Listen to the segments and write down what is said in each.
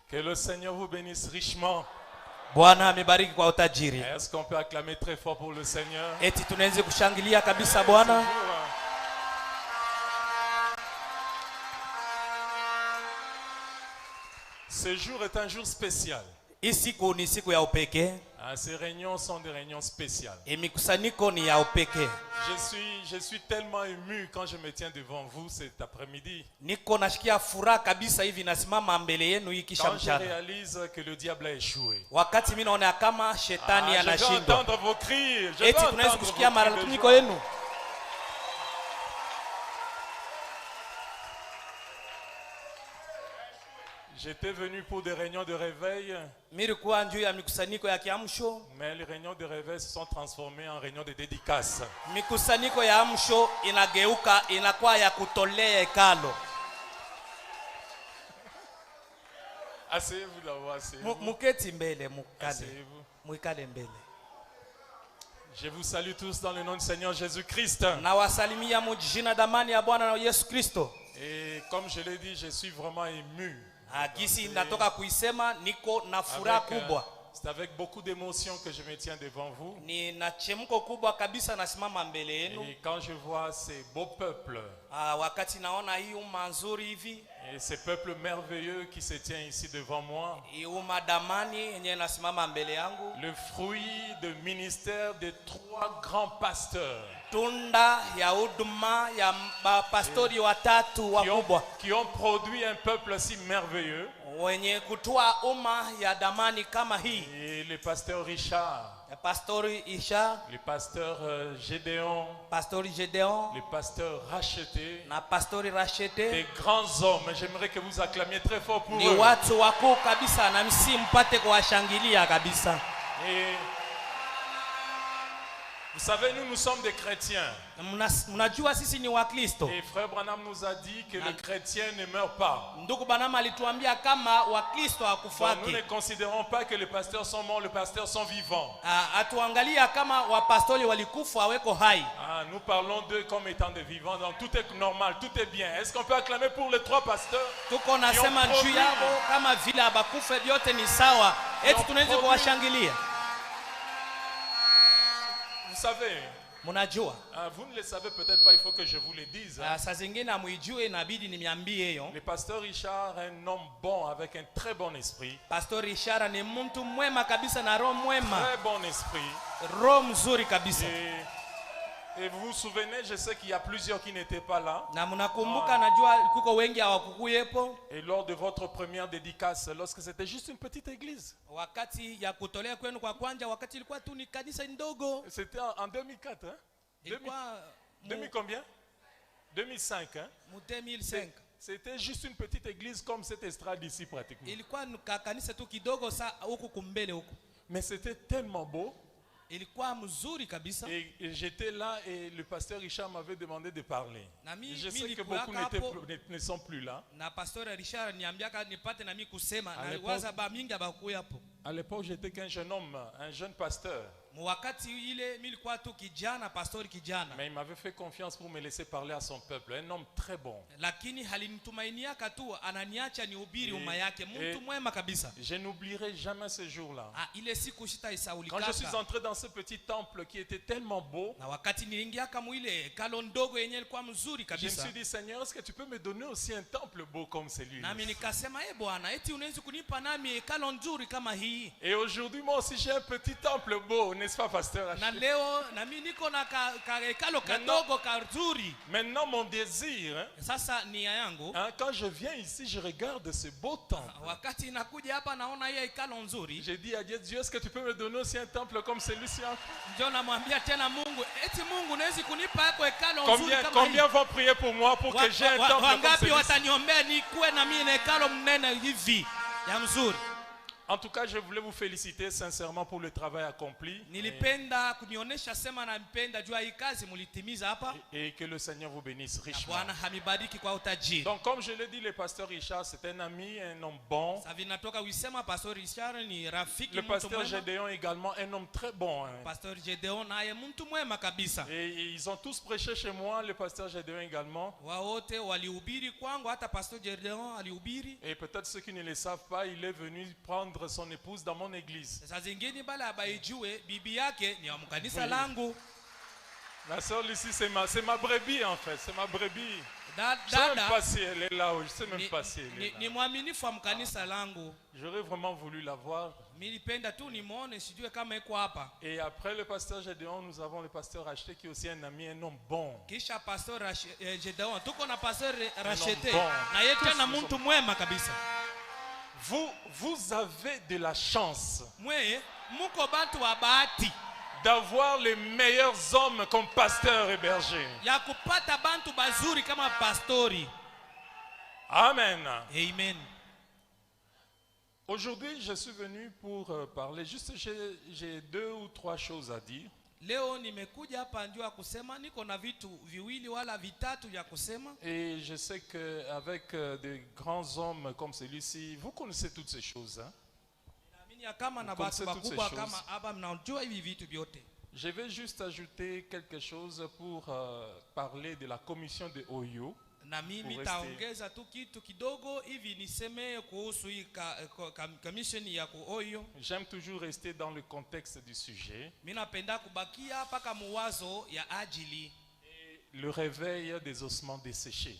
Que le Seigneur vous bénisse richement. Bwana amebariki kwa utajiri. Est-ce qu'on peut acclamer très fort pour le Seigneur? Eti tunaweza kushangilia kabisa Bwana. Ce jour est un jour spécial. Siku ni siku ya upekee. Ces réunions sont des réunions spéciales. Mikusanyiko ni ya upekee. Je suis tellement ému quand je me tiens devant vous cet après-midi. Niko nashikia furaha kabisa hivi nasimama mbele yenu hii kisha mchana. Quand je réalise que le diable a échoué. Wakati mimi naona kama shetani anashindwa. Je veux entendre vos cris. Je veux eti tunaweza kusikia malalamiko yenu. J'étais venu pour des réunions de réveil. Mais les réunions de réveil se sont transformées en réunions de dédicaces. Asseyez-vous d'abord, asseyez-vous. Je vous salue tous dans le nom du Seigneur Jésus-Christ. Et comme je l'ai dit, je suis vraiment ému. C'est avec beaucoup d'émotion que je me tiens devant vous. Et quand je vois ces beaux peuples, et ces peuples merveilleux qui se tiennent ici devant moi, le fruit de ministère de 3 grands pasteurs qui ont produit un peuple si merveilleux. Et le pasteur Richard, le pasteur Gédéon, le pasteur racheté, des grands hommes. J'aimerais que vous acclamiez très fort pour eux. Et vous savez, nous sommes des chrétiens. Et frère Branham nous a dit que le chrétien ne meurt pas. Donc, nous ne considérons pas que les pasteurs sont morts, les pasteurs sont vivants. Nous parlons d'eux comme étant des vivants, donc tout est normal, tout est bien. Est-ce qu'on peut acclamer pour les 3 pasteurs qui ont produit Vous savez, vous ne le savez peut-être pas, il faut que je vous le dise. Le pasteur Richard est un homme bon avec un très bon esprit. Très bon esprit. Et vous vous souvenez, je sais qu'il y a plusieurs qui n'étaient pas là. Et lors de votre première dédicace, lorsque c'était juste une petite église. C'était en 2004, hein? 2000 combien? 2005, hein? 2005. C'était juste une petite église comme cette estrade ici pratiquement. Mais c'était tellement beau. Et j'étais là et le pasteur Richard m'avait demandé de parler. Je sais que beaucoup ne sont plus là. À l'époque, j'étais qu'un jeune homme, un jeune pasteur. Mais il m'avait fait confiance pour me laisser parler à son peuple. Un homme très bon. Je n'oublierai jamais ce jour-là. Quand je suis entré dans ce petit temple qui était tellement beau, je me suis dit, Seigneur, est-ce que tu peux me donner aussi un temple beau comme celui-là? Et aujourd'hui, moi aussi, j'ai un petit temple beau, n'est-ce pas, pasteur? Maintenant, mon désir, quand je viens ici, je regarde ce beau temple. J'ai dit à Dieu, est-ce que tu peux me donner aussi un temple comme celui-ci? Combien vont prier pour moi pour que j'ai un temple comme celui-ci? En tout cas, je voulais vous féliciter sincèrement pour le travail accompli. Et que le Seigneur vous bénisse richement. Donc, comme je l'ai dit, le pasteur Richard, c'est un ami, un homme bon. Le pasteur Gédéon également, un homme très bon. Et ils ont tous prêché chez moi, le pasteur Gédéon également. Et peut-être ceux qui ne le savent pas, il est venu prendre son épouse dans mon église. Oui. La sœur Lucie, c'est ma brebis en fait, c'est ma brebis. Je ne sais même pas si elle est là ou je ne sais même pas si elle est là. J'aurais vraiment voulu la voir. Et après le pasteur Gédéon, nous avons le pasteur Racheté qui est aussi un ami, un homme bon. Vous avez de la chance d'avoir les meilleurs hommes comme pasteur et berger. Amen. Amen. Aujourd'hui, je suis venu pour parler. Juste, j'ai 2 ou 3 choses à dire. Et je sais qu'avec des grands hommes comme celui-ci, vous connaissez toutes ces choses. Hein? Vous connaissez toutes ces choses. Je vais juste ajouter quelque chose pour parler de la commission de Oyo. J'aime toujours rester dans le contexte du sujet. Et le réveil des ossements desséchés.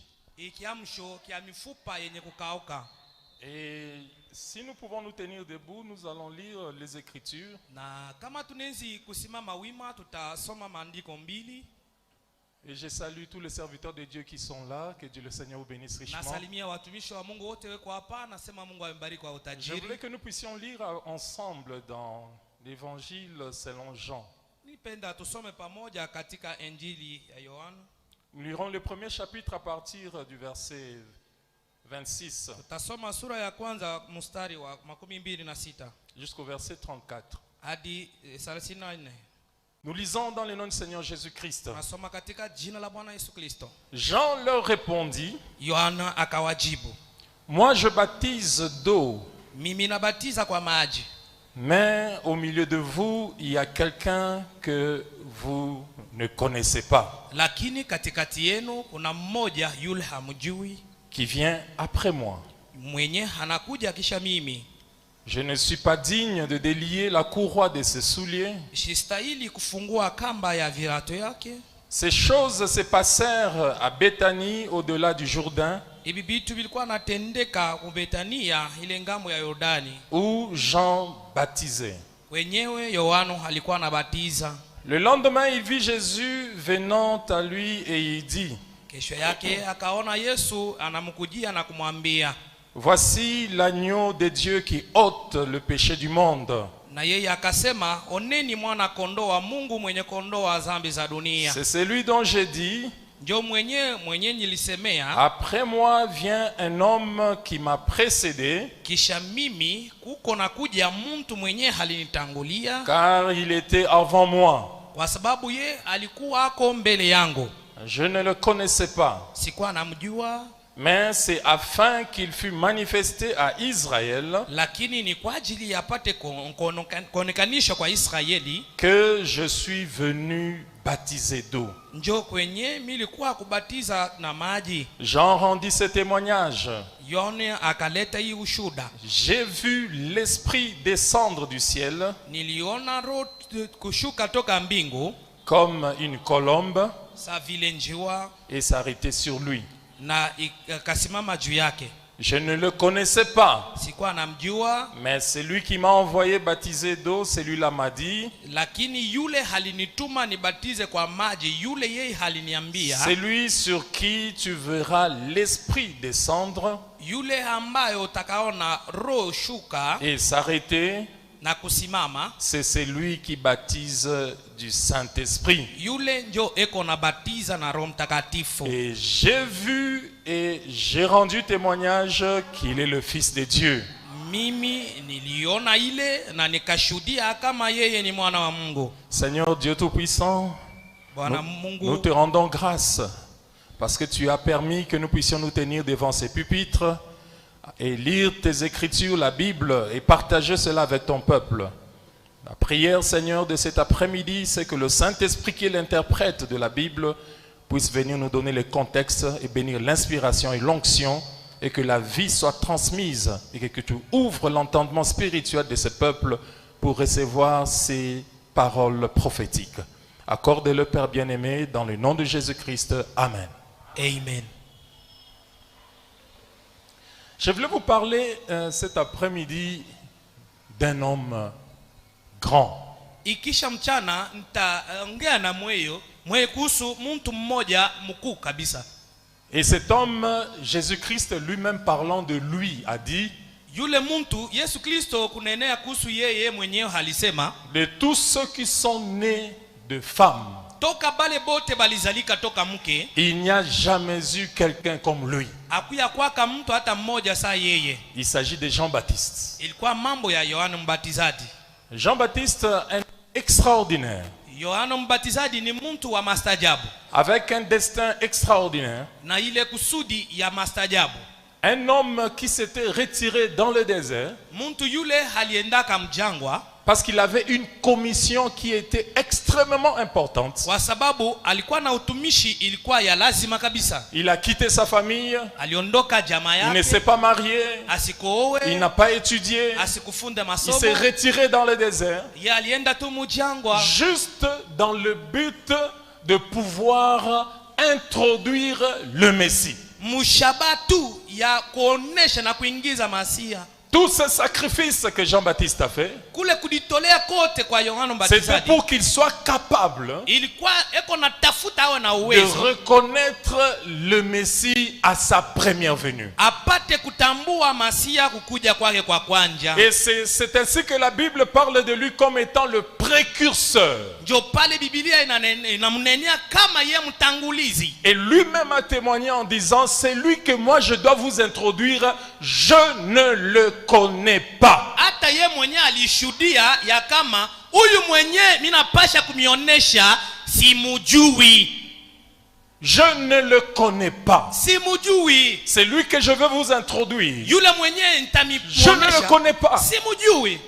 Et si nous pouvons nous tenir debout, nous allons lire les Écritures. Et je salue tous les serviteurs de Dieu qui sont là. Que Dieu le Seigneur vous bénisse richement. Je voulais que nous puissions lire ensemble dans l'évangile selon Jean. Nous lirons le premier chapitre à partir du verset 26 jusqu'au verset 34. Nous lisons dans le nom du Seigneur Jésus-Christ. Jean leur répondit: moi je baptise d'eau, mais au milieu de vous il y a quelqu'un que vous ne connaissez pas, qui vient après moi. Je ne suis pas digne de délier la courroie de ses souliers. Ces choses se passèrent à Béthanie, au-delà du Jourdain, où Jean baptisait. Le lendemain, il vit Jésus venant à lui et il dit: voici l'agneau de Dieu qui ôte le péché du monde. C'est celui dont j'ai dit: après moi vient un homme qui m'a précédé, car il était avant moi. Je ne le connaissais pas, mais c'est afin qu'il fût manifesté à Israël que je suis venu baptiser d'eau. Jean rendit ce témoignage: j'ai vu l'Esprit descendre du ciel comme une colombe et s'arrêter sur lui. Je ne le connaissais pas, mais celui qui m'a envoyé baptiser d'eau, celui-là m'a dit: celui sur qui tu verras l'Esprit descendre et s'arrêter, c'est celui qui baptise du Saint-Esprit. Et j'ai vu et j'ai rendu témoignage qu'il est le Fils de Dieu. mimi niliona ile na nikashuhudia kama yeye ni mwana wa Mungu. Seigneur Dieu Tout-Puissant, nous te rendons grâce parce que tu as permis que nous puissions nous tenir devant ces pupitres et lire tes écritures, la Bible, et partager cela avec ton peuple. La prière, Seigneur, de cet après-midi, c'est que le Saint-Esprit qui est l'interprète de la Bible puisse venir nous donner le contexte et bénir l'inspiration et l'onction, et que la vie soit transmise et que tu ouvres l'entendement spirituel de ce peuple pour recevoir ces paroles prophétiques. Accorde-le, Père bien-aimé, dans le nom de Jésus-Christ. Amen. Amen. Je voulais vous parler cet après-midi d'un homme grand. Ikisha mchana nitaongea na mwewe kuhusu mtu mmoja mkuu kabisa. Et cet homme, Jésus-Christ lui-même parlant de lui, a dit, yule muntu Yesu Kristo kunenea kuhusu yeye mwenyewe alisema, de tous ceux qui sont nés de femmes, toka bale bote balizalika toka mke, il n'y a jamais eu quelqu'un comme lui. Akuya kwaka mtu hata mmoja saa yeye. Il s'agit de Jean-Baptiste. Ilikuwa mambo ya Yohana Mbatizaji. Jean-Baptiste est extraordinaire. Yohana Mbatizaji ni mtu wa mastajabu, avec un destin extraordinaire. Na ile kusudi ya mastajabu. Un homme qui s'était retiré dans le désert. Muntu yule haliendaka mjangwa, parce qu'il avait une commission qui était extrêmement importante. Kwa sababu alikuwa na utumishi ilikuwa ya lazima kabisa. Il a quitté sa famille. Aliondoka jamaa yake. Il ne s'est pas marié. Asikoowe. Il n'a pas étudié. Asikufunde masomo. Il s'est retiré dans le désert. Yeye alienda tu mjangwa. Juste dans le but de pouvoir introduire le Messie. Mushabatu ya kuonesha na kuingiza Masia. Tous ces sacrifices que Jean-Baptiste a fait, c'était pour qu'il soit capable de reconnaître le Messie à sa première venue. Et c'est ainsi que la Bible parle de lui comme étant le précurseur. Et lui-même a témoigné en disant, c'est lui que moi je dois vous introduire, je ne le connais pas. Hata ye mwenye alishuhudia ya kama huyu mwenye ninapasha kumionesha simujui. Je ne le connais pas. Simujui. C'est lui que je veux vous introduire. Yule mwenye nitamiponesha. Je ne le connais pas. Simujui.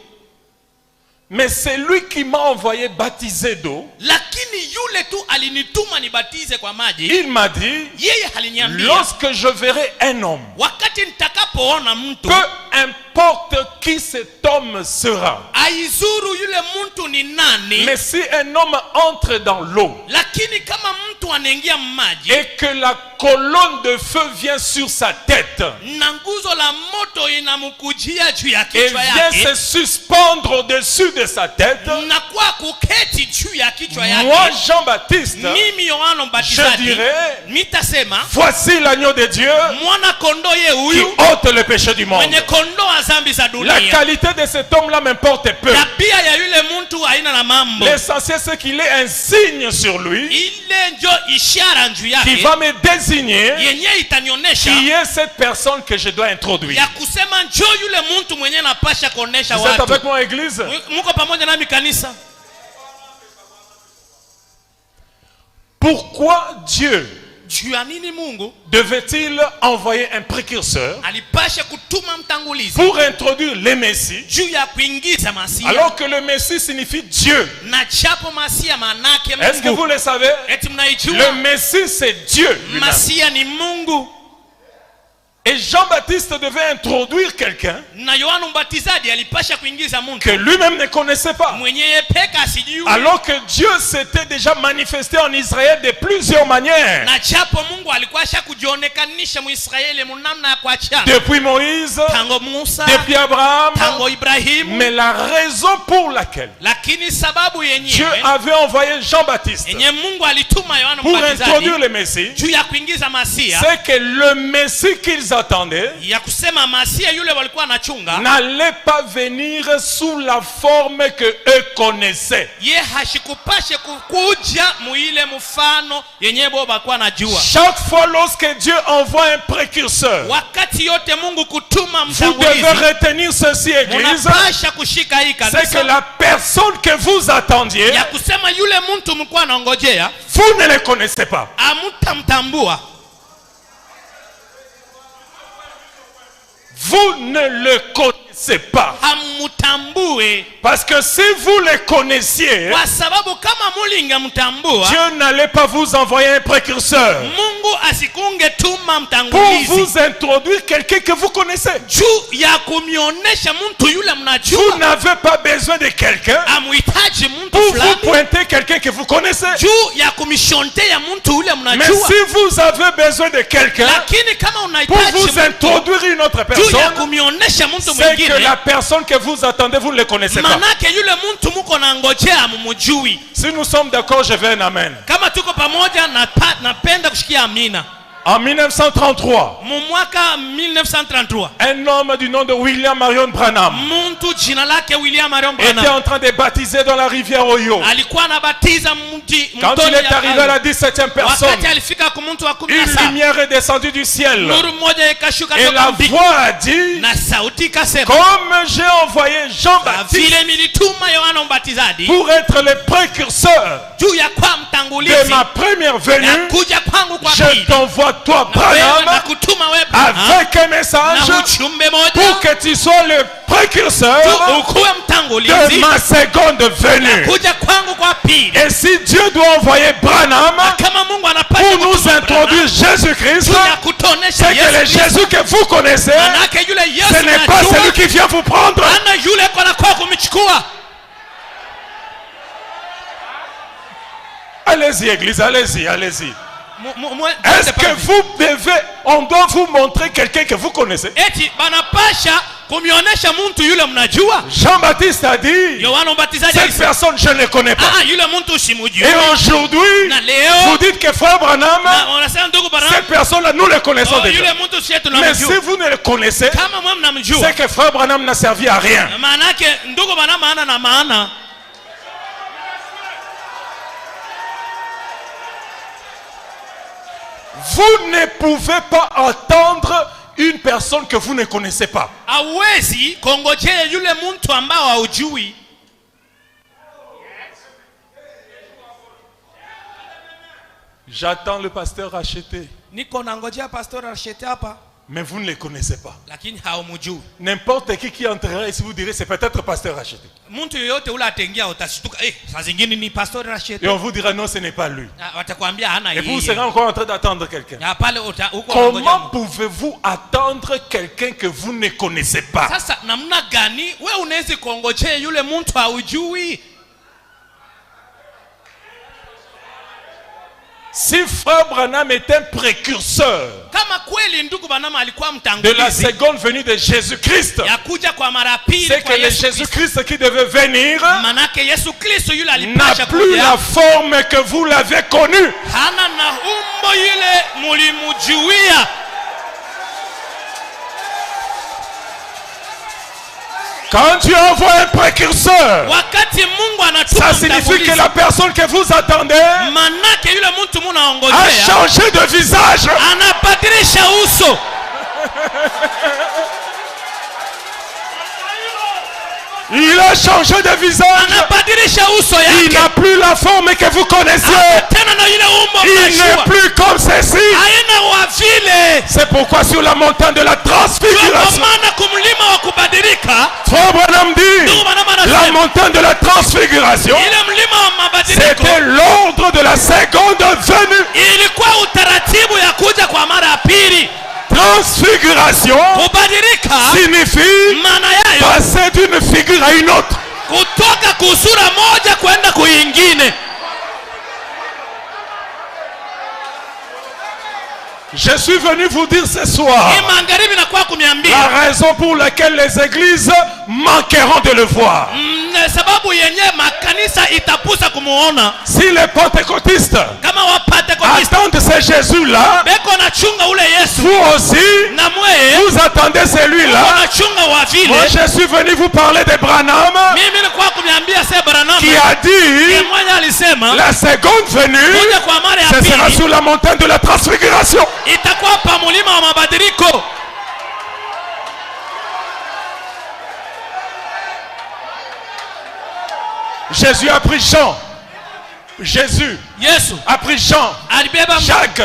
Mais c'est lui qui m'a envoyé baptiser d'eau. Lakini yule tu alinituma nibatize kwa maji. Il m'a dit, yeye aliniambia, lorsque je verrai un homme, wakati nitakapoona mtu, peu importe qui cet homme sera, aizuru yule mtu ni nani, mais si un homme entre dans l'eau, lakini kama mtu anaingia maji, et que la colonne de feu vient sur sa tête, na nguzo la moto inamkujia juu ya et kichwa vient yake, se suspendre au-dessus de sa tête, na kwa kuketi juu ya kichwa yake, moi Jean-Baptiste, mimi Yohana Mbatizaji, je dirais, nitasema, voici l'agneau de Dieu mwana kondoo ye qui huyu ôte le péché du monde. mwenye kondoo wa dhambi za dunia. La qualité de cet homme-là m'importe peu. Tabia ya yule mtu haina na mambo. L'essentiel c'est qu'il ait un signe sur lui, ile ndio ishara juu yake, qui va me désigner yenye itanionyesha qui est cette personne que je dois introduire. ya kusema njoo yule mtu mwenye napasha kuonesha Vous êtes watu. avec moi, église? Muko pamoja nami kanisa? Pourquoi Dieu juu ya nini Mungu devait-il envoyer un précurseur alipasha kutuma mtangulizi pour introduire le Messie, juu ya kuingiza Masia, alors que le Messie signifie Dieu? na chapo Masia manake Mungu? Est-ce que vous le savez? Eti mnaijua? Le Messie c'est Dieu lui-même. Masia ni Mungu. Et Jean-Baptiste devait introduire quelqu'un na Yohana Mbatizaji alipasha kuingiza mtu que lui-même ne connaissait pas, mwenye peka asijui, alors que Dieu s'était déjà manifesté en Israël de plusieurs manières. na chapo Mungu alikuwa kujionekanisha Muisraeli munamna ya kuacha Depuis Moïse, tango Musa, depuis Abraham. tango Ibrahimu. Mais la raison pour laquelle lakini sababu Dieu yenyewe avait envoyé Jean-Baptiste yenye Mungu alituma Yohana pour introduire Mbatizaji le Messie, juu ya kuingiza Masia, c'est que le Messie qu'ils qu'ils attendaient ya kusema masia yule walikuwa anachunga n'allait pas venir sous la forme que eux connaissaient. ye hashikupashe kukuja muile mfano yenye bo balikuwa najua. Chaque fois lorsque Dieu envoie un précurseur, Wakati yote Mungu kutuma vous devez mtangulizi, retenir ceci, église, unapasha kushika hii c'est que kanisa la personne que vous attendiez, ya kusema yule mtu mlikuwa anaongojea vous ne le connaissez pas. amutamtambua. Vous ne le connaissez pas. Hamutambue Parce que si vous le connaissiez, kwa sababu kama mulinga mtambua Dieu n'allait pas vous envoyer un précurseur Mungu asikunge tuma pour mtangulizi vous introduire quelqu'un que vous connaissez. juu ya kumionesha mtu yule Vous mnajua. n'avez pas besoin de quelqu'un Amuhitaji mtu pour vous fulani pointer quelqu'un que vous connaissez. juu ya kumishontea mtu yule Mais mnajua. si vous avez besoin de quelqu'un Lakini kama pour unahitaji vous mtu introduire une autre juu ya personne, kumionesha mtu c'est que mwingine, la personne que vous attendez, vous ne le connaissez pas. manake yule mtu muko na ngojea mumujui. Si nous sommes d'accord, je vais un amen. Kama tuko pamoja, napenda kushikia amina. En 1933, Mu mwaka 1933 un homme du nom de William Marion Branham muntu jina lake William Marion était Branham en train de baptiser dans la rivière Oyo. alikuwa anabatiza Quand il est arrivé à la 17e personne, wakati alifika kwa mtu wa une 17, lumière est descendue du ciel. nuru moja ikashuka Et toka la mbinguni voix a dit, na sauti ikasema, comme j'ai envoyé Jean-Baptiste vile milituma Yohana Mbatizaji pour être le précurseur juu ya kwa de mtangulizi ma première ya venue, kuja kwangu kwa je pili, t'envoie toi, na wewe Branham, nakutuma wewe Branham, avec un message na ujumbe moja pour que tu sois le précurseur ukuwe de mtangulizi ma seconde venue. kuja kwangu kwa pili. Et si Dieu doit envoyer Branham Kama Mungu anapaswa pour nous kutuma introduire Jésus-Christ, juu ya kutonesha c'est que le Yesu Kristo, Jésus que vous connaissez, manake yule Yesu ce n'est pas najua, celui qui vient vous prendre. ana yule kwa kwa kumchukua. Allez-y, église, allez-y, allez-y. Mu- Est-ce que vous devez, on doit vous montrer quelqu'un que vous connaissez? eti banapasha kumionesha mtu yule mnajua? Jean-Baptiste a dit, Yohana Mbatizaji cette alisema, personne je ne le connais pas. yule mtu simujui. Et aujourd'hui, Na vous leo dites que frère Branham, na unasema ndugu Branham, cette personne-là, nous le connaissons déjà. yule mtu sisi Mais si tunamjua. vous ne le connaissez, Kama mwe mnamjua, c'est que frère Branham n'a servi à rien. maana yake ndugu Branham hana na maana. Vous ne pouvez pas attendre une personne que vous ne connaissez pas. Hawezi kongojea yule mtu ambao haujui. J'attends le pasteur racheté. Niko nangojea pastor ashete hapa, Mais vous ne le connaissez pas. lakini haumjui. N'importe qui entrera ici, vous direz c'est peut-être pasteur racheté. Mtu yoyote ule ataingia utashtuka, saa zingine ni pastor ashete. Et on vous dira non, ce n'est pas lui. Watakwambia hana Et vous hii. serez encore en train d'attendre quelqu'un. Ya pale huko Comment pouvez-vous attendre quelqu'un que vous ne connaissez pas? sasa, namna gani wewe unaweza kuongojea yule mtu haujui? Si frère Branham est un précurseur Kama kweli ndugu Branham alikuwa de la mtangulizi seconde venue de Jésus-Christ, ya kuja kwa mara pili c'est kwa que le Yesu Kristo, Jésus-Christ qui devait venir manake Yesu Kristo yule n'a alipasha plus kuja, la forme que vous l'avez connu. hana na umbo yule mulimujuia. Quand Dieu envoie un précurseur, Wakati Mungu ça anatuma signifie mtangulizi, que la personne que vous attendez manake yule mtu a munaongojea changé de visage. anabadilisha uso. Il a changé de visage. Anabadilisha uso Il yake. n'a plus la forme que vous connaissiez. Tena na yule umbo Il n'est mnajua. plus comme ceci. Haina wa vile. C'est pourquoi sur la montagne de la Kwa transfiguration, maana kumlima wa kubadilika, Frère Branham dit, ndugu Branham la anasema montagne de la transfiguration, ile mlima wa mabadiliko c'était l'ordre de la seconde venue. ilikuwa utaratibu ya kuja kwa mara ya pili. Transfiguration Kubadilika signifie maana yayo passer d'une figure à une autre. kutoka kusura moja kwenda kuingine. Je suis venu vous dire ce soir Hii magharibi nakuwa kumiambia la raison pour laquelle les églises manqueront de le voir. sababu yenye makanisa itapusa kumuona. Si les pentecôtistes Kama wapentekoste attendent ce Jésus-là, beko na chunga ule Yesu, vous aussi, na mweye vous attendez celui-là. na chunga wa vile. Moi, je suis venu vous parler de Branham, Mimi nilikuwa kumiambia se Branham qui a dit mwenye alisema la seconde venue, kuja kwa mara ya ce sera pili sur la montagne de la transfiguration. itakuwa pa mulima wa mabadiliko. Jésus a pris Jean. Jésus Yesu a pris Jean, alibeba Jacques,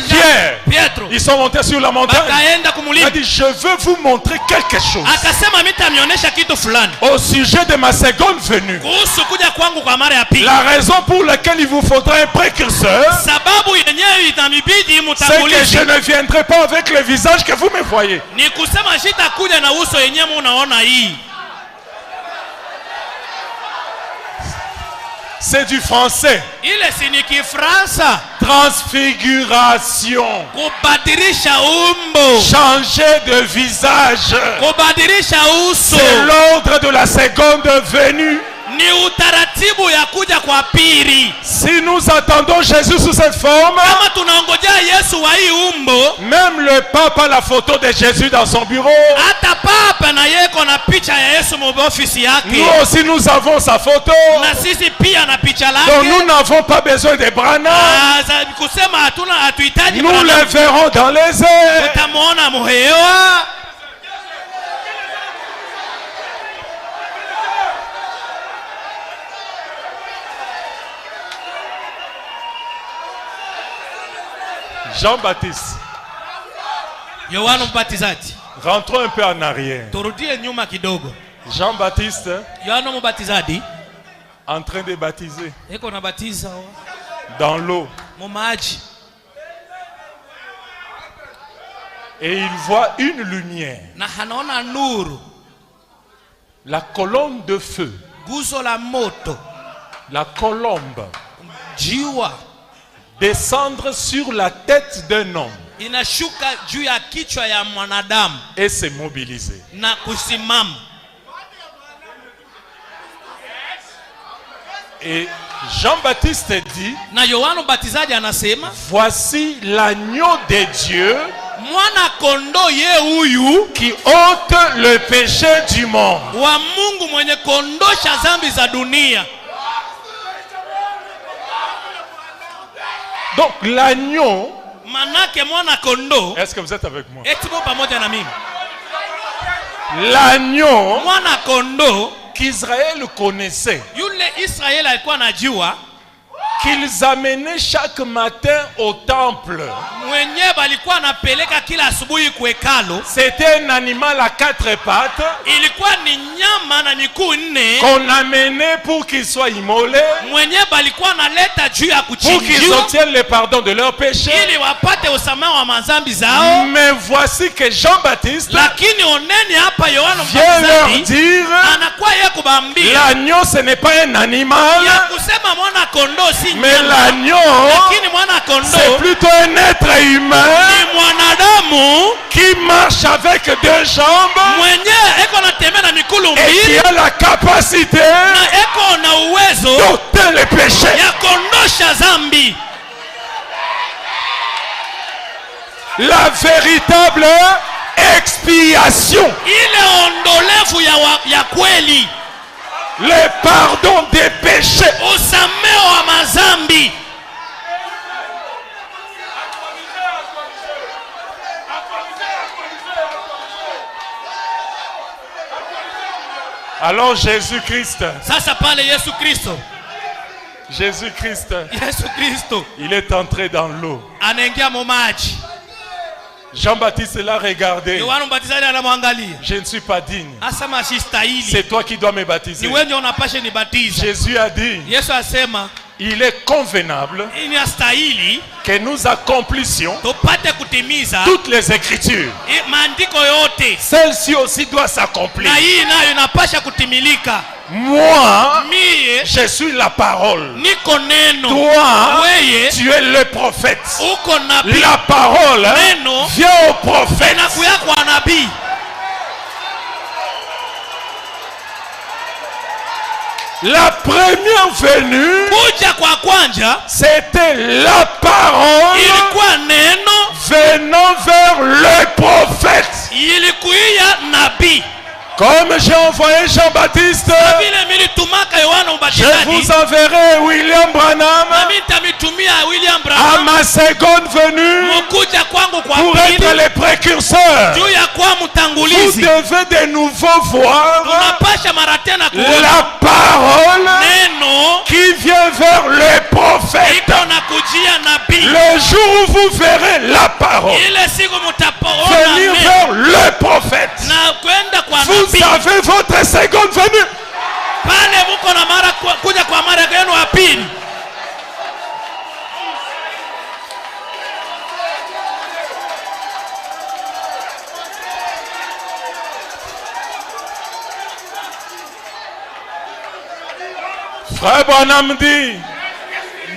Pierre, Pietro, ils sont montés sur la montagne. bakaenda Il a kumulima, dit, je veux vous montrer quelque chose akasema mitamionyesha kitu fulani au sujet de ma seconde venue. kuhusu kuja kwangu kwa mara ya pili. La raison pour laquelle il vous faudra un précurseur, Sababu yenyewe itamibidi c'est que je mutangulizi ne viendrai pas avec le visage que vous me voyez. ni kusema sitakuja na uso yenyewe munaona hii. C'est du français. Ile si ni Kifransa. Transfiguration. Kubadilisha umbo, Changer de visage. kubadilisha uso C'est l'ordre de la seconde venue. ni utaratibu ya kuja kwa pili. Si nous attendons Jésus sous cette forme, Kama tunaongojea Yesu wa hii umbo, même le pape a la photo de Jésus dans son bureau. hata papa na yeko na picha ya Yesu mu ofisi yake, Nous aussi nous avons sa photo. na sisi pia na picha Donc nous lake. n'avons pas besoin de Branham. Kusema hatuhitaji Nous Branham. le verrons dans les airs. Utamwona muhewa. Jean-Baptiste, Yohana Mbatizaji. rentrons un peu en arrière. Turudie nyuma kidogo. Jean-Baptiste, Yohana Mbatizaji en train de baptiser eko na batiza dans l'eau. mu maji, Et il voit une lumière, na hanaona nuru, la colonne de feu, guzo la moto, la colombe, jiwa descendre sur la tête d'un homme inashuka juu ya kichwa ya mwanadamu et se mobiliser. na kusimama. Et Jean-Baptiste dit, Na Yohana Mbatizaji anasema, voici l'agneau de Dieu mwana kondo ye huyu qui ôte le péché du monde. wa Mungu mwenye kondosha dhambi za dunia. Donc l'agneau, Manake mwana kondo, est-ce que vous êtes avec moi? eti bo pamoja na mimi. L'agneau Mwana kondo qu'Israël connaissait, yule Israeli alikuwa anajua qu'ils amenaient chaque matin au temple. mwenyewe alikuwa anapeleka kila asubuhi kuhekalu. C'était un animal à quatre pattes Ilikuwa ni nyama na miguu nne, qu'on amenait pour qu'il soit immolé, mwenyewe alikuwa analeta juu ya pour qu'ils kuchinjiwa obtiennent le pardon de leurs péchés. ili wapate usamaha wa madhambi zao. Mais voici que Jean-Baptiste Lakini oneni hapa Yohana vient leur Mbatizaji dire, anakuwa yeye kubambia l'agneau ce n'est pas un animal, ya kusema mwana kondoo si mais nyama, l'agneau lakini mwana c'est kondoo plutôt un être humain ni mwanadamu qui marche avec deux jambes mwenyewe eko natembea na mikulu et qui mbili a la capacité na eko na uwezo d'ôter les péchés. ya kondosha dhambi. La véritable expiation, Ile ondolevu ya kweli, le pardon des péchés. usameo wa madhambi. Alors Jésus-Christ, Sasa pale Yesu Kristo, Jésus-Christ, Yesu Kristo il est entré dans l'eau. anaingia mu maji. Jean-Baptiste l'a regardé. Yohana Mbatizaji anamwangalia, Je ne suis pas digne. asema sistahili, C'est toi qui dois me ni baptiser. wewe ndio unapasha nibatiza. Jésus a dit, Yesu asema il est convenable inastahili que nous accomplissions tupate kutimiza toutes les écritures. maandiko yote, Celle-ci aussi doit s'accomplir. na hii nayo inapasha kutimilika. Moi, Mie je suis la parole. niko neno, Toi, weye tu es le prophète. uko nabii, La parole neno vient au prophète. inakuya kwa nabii. La première venue, kuja kwa kwanja c'était la parole ilikuwa neno venant vers le prophète. ilikuia nabii. Comme j'ai envoyé Jean-Baptiste, Vile militumaka Yohana je Mbatizaji, vous enverrai William Branham nami nitamitumia William à Branham ma seconde venue mukuja kwangu kwa pour être pili les précurseurs. juu ya kwa Vous mtangulizi. devez de nouveau voir Tunapasha mara tena kuona la parole neno qui vient vers le prophète. iko na kujia nabii. Le jour où vous verrez la parole Ile siku mtapoona venir neno vers le prophète, na kwenda kwa vous nabii, avez votre seconde venue. pale muko na mara kuja kwa mara yenu ya pili. Frère Branham dit,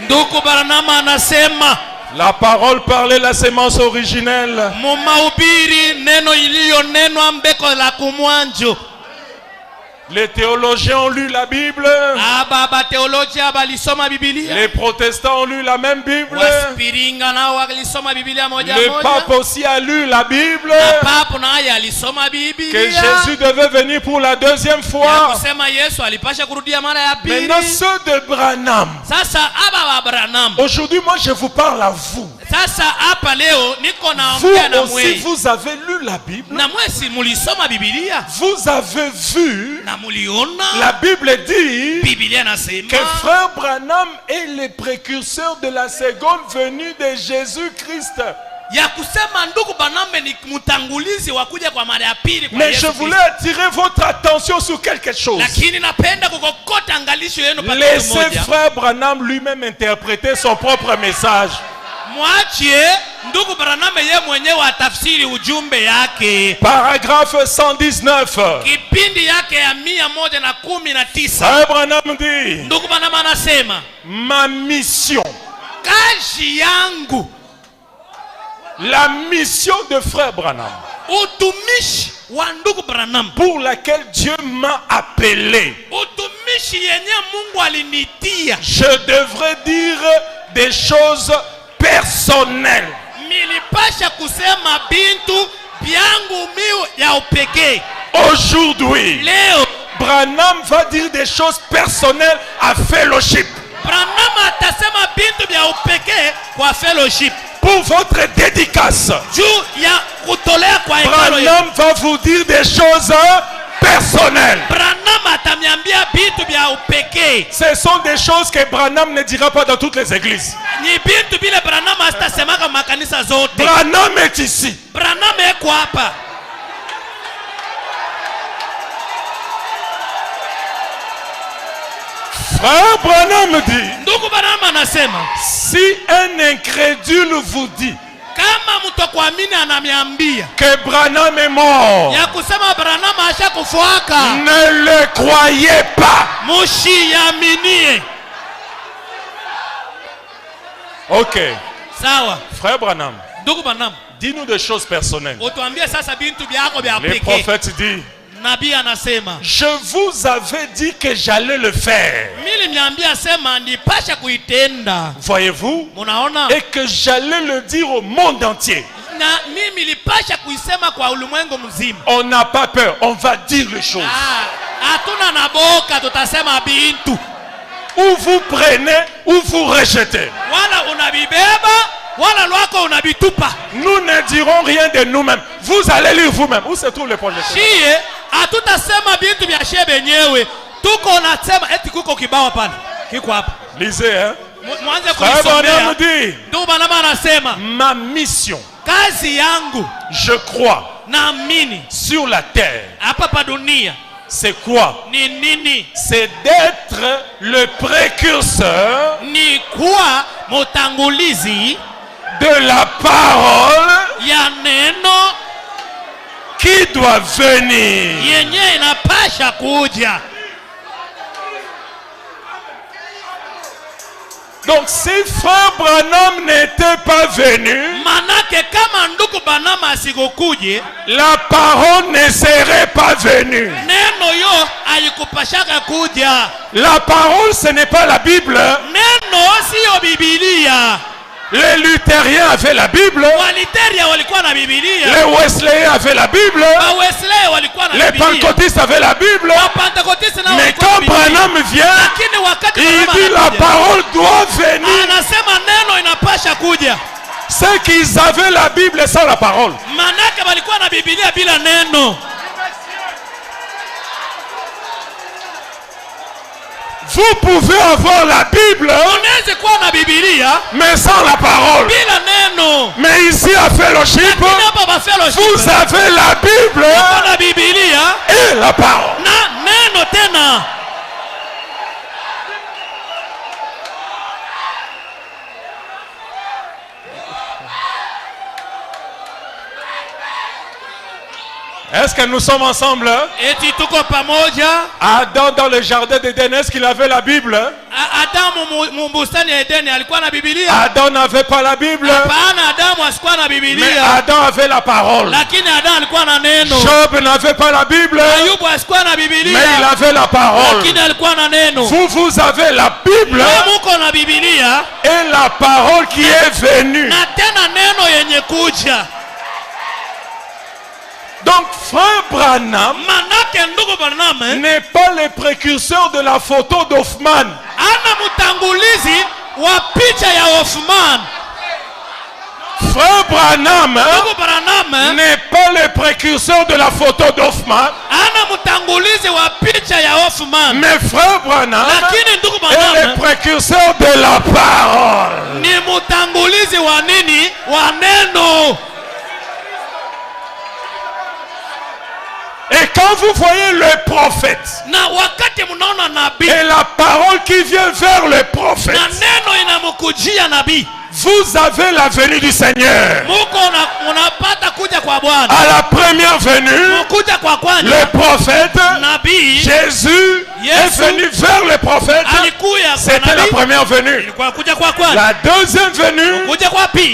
Ndugu Branham anasema la parole parlait la sémence originelle. mu mahubiri neno iliyonenwa mbeko la kumwanjo. Les théologiens ont lu la Bible. Aba teolojia balisoma Biblia. Les protestants ont lu la même Bible. Waspiringa nao walisoma Biblia moja Le moja. pape aussi a lu la Bible. Na papo naye alisoma Biblia. Que Jésus devait venir pour la deuxième Ya fois. kusema Yesu alipasha kurudia mara ya pili. Maintenant, ceux de Branham. Sasa aba wa Branham. Aujourd'hui, moi, je vous parle à vous. Sasa hapa leo niko Vous naongea na aussi, mwe. vous avez lu la Bible. Na mwe si mulisoma Biblia. Vous avez vu. Na muliona. La Bible dit Biblia nasema que frère Branham est le précurseur de la seconde venue de Jésus-Christ. ya kusema ndugu Branham ni mtangulizi wa kuja kwa mara ya pili kwa Mais Yesu je Kristo. voulais attirer votre attention sur quelque chose. Lakini napenda kukokota angalisho yenu pale Laissez moja. frère Branham lui-même interpréter son propre message. Mwachie ndugu Branham yeye mwenyewe atafsiri ujumbe yake. Paragraphe 119. Kipindi yake ya 119. Frère Branham dit, Ndugu Branham anasema ma mission, kazi yangu, la mission de frère Branham, utumishi wa ndugu Branham, pour laquelle Dieu m'a appelé, utumishi yenye Mungu alinitia, je devrais dire des choses personnelles. milipasha kusema bintu byangu miu ya upekee. Aujourd'hui, Leo Branham va dire des choses personnelles à Fellowship. Branham atasema bintu bya upekee kwa fellowship. Pour votre dédicace, Juu ya kutolea kwa hekalo yetu. Branham va vous dire des choses personnelles. Branham atamiambia bintu bya upekee. Ce sont des choses que Branham ne dira pas dans toutes les églises. Ni bintu bile Branham asitasemaka makanisa zote. Branham est ici. Branham eko hapa. Frère Branham dit, Ndugu Branham anasema si un incrédule vous dit kama mtu kuamini anamiambia que Branham est mort, ya kusema Branham ashakufuaka, ne le croyez pas. mushiaminie. Ok. Sawa. Frère Branham, Ndugu Branham, dis-nous des choses personnelles. utuambie sasa bintu byako bya Les pekee. prophètes disent, Nabii anasema je vous avais dit que j'allais le faire. mimi niambia sema nipasha kuitenda. Voyez-vous? Munaona? Et que j'allais le dire au monde entier. Na mimi lipasha kuisema kwa ulimwengu mzima. On n'a pas peur, on va dire les choses. Hatuna na boka, tutasema bintu. Ou vous prenez, ou vous rejetez. Wala unabibeba, wala lwako unabitupa. Nous ne dirons rien de nous-mêmes. Vous allez lire vous-même. Où se trouve le projet? Shie, hatutasema bintu vya shie benyewe. Tuko nasema eti kuko kibao pale. Kiko hapa. Lisez, hein? Mwanze Frère Branham kuisomea. dit, Ndugu Branham anasema ma mission, kazi yangu je crois, naamini sur la terre, hapa pa dunia c'est quoi? ni nini? C'est d'être le précurseur Ni kuwa mutangulizi de la parole ya neno qui doit venir. yenye inapasha kuja. Donc si frère Branham n'était pas venu, Manake kama ndugu Branham asikukuje, la parole ne serait pas venue. neno yo haikupashaka kuja. La parole, ce n'est pas la Bible. Neno sio Biblia. Les luthériens avaient la Bible. Waliteria walikuwa na Biblia. Les Wesleyens avaient la Bible. Wesley walikuwa na Les Biblia. pentecôtistes avaient la Bible. Mais quand Branham vient, il dit la parole doit venir. Anasema neno inapasha kuja. C'est qu'ils avaient la Bible sans la parole. Manake walikuwa na Biblia bila neno. Vous pouvez avoir la Bible, mais sans la parole. Mais ici à Fellowship, vous avez la Bible et la parole. Est-ce que nous sommes ensemble? Adam dans le jardin d'Éden, est-ce qu'il avait la Bible? Adam n'avait pas la Bible. Mais Adam avait la parole. Job n'avait pas la Bible. Mais il avait la parole. Vous avez la Bible et la parole qui est venue. Donc frère Branham n'est pas le précurseur de la photo d'Hoffman. Frère Branham n'est pas le précurseur de la photo d'Hoffman. Mais frère Branham est le précurseur de la parole. Et quand vous voyez le prophète et la parole qui vient vers le prophète, vous avez la venue du Seigneur. À la première venue, le prophète Jésus est venu vers le prophète. C'était la première venue. La deuxième venue,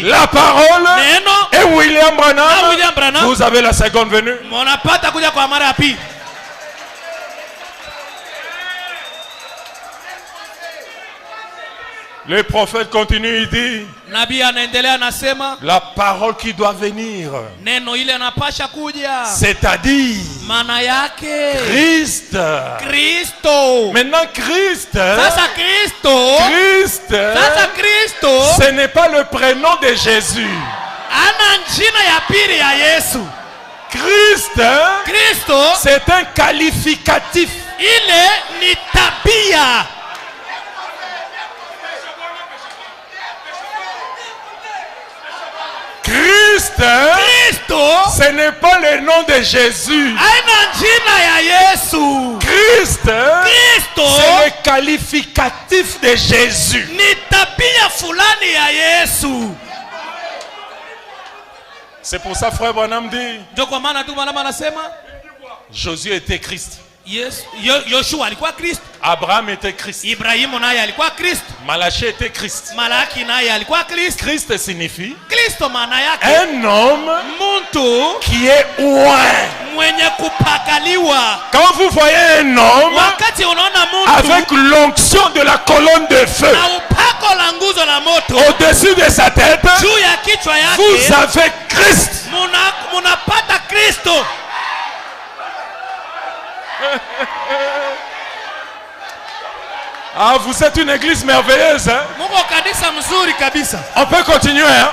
la parole et William Branham, vous avez la seconde venue. Le prophète continue, il dit la parole qui doit venir, c'est-à-dire Christ. Maintenant Christ, ce n'est pas le prénom de Jésus. Christ, c'est un qualificatif. Christ, ce n'est pas le nom de Jésus. Christ, c'est le qualificatif de Jésus. C'est pour ça frère Branham dit Josué était Christ. Yoshua alikuwa Kristo. Abraham était Christ. Ibrahimu naye alikuwa Kristo. Malachi était Christ. Malaki naye alikuwa Kristo. Christ signifie Kristo maana yake un homme mtu qui est oint. Mwenye kupakaliwa. Quand vous voyez un homme wakati unaona mtu avec l'onction de la colonne de feu na upako la nguzo la moto au-dessus de sa tête, juu ya kichwa yake, vous avez Christ. Munapata Kristo. Ah, vous êtes une église merveilleuse, hein? On peut continuer, hein?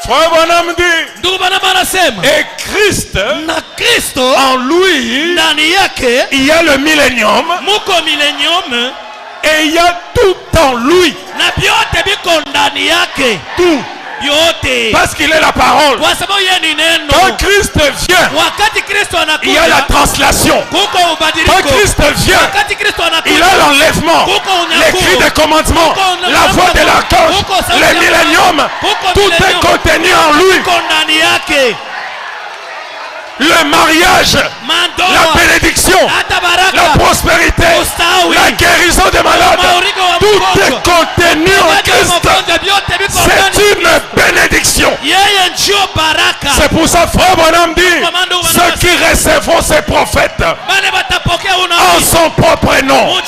Frère Branham dit, et Christ, en lui, il y a le millénium, et il y a tout en lui. Tout. Parce qu'il est la parole. Quand Christ vient, il y a la translation. Quand Christ vient, il a l'enlèvement, les cris de commandement, la voix de l'archange, le millénium. Tout est contenu en lui. le mariage, la bénédiction, la prospérité, la guérison des malades, tout est contenu en Christ. C'est une bénédiction. C'est pour ça frère Branham dit, ceux qui recevront ces prophètes en son propre nom,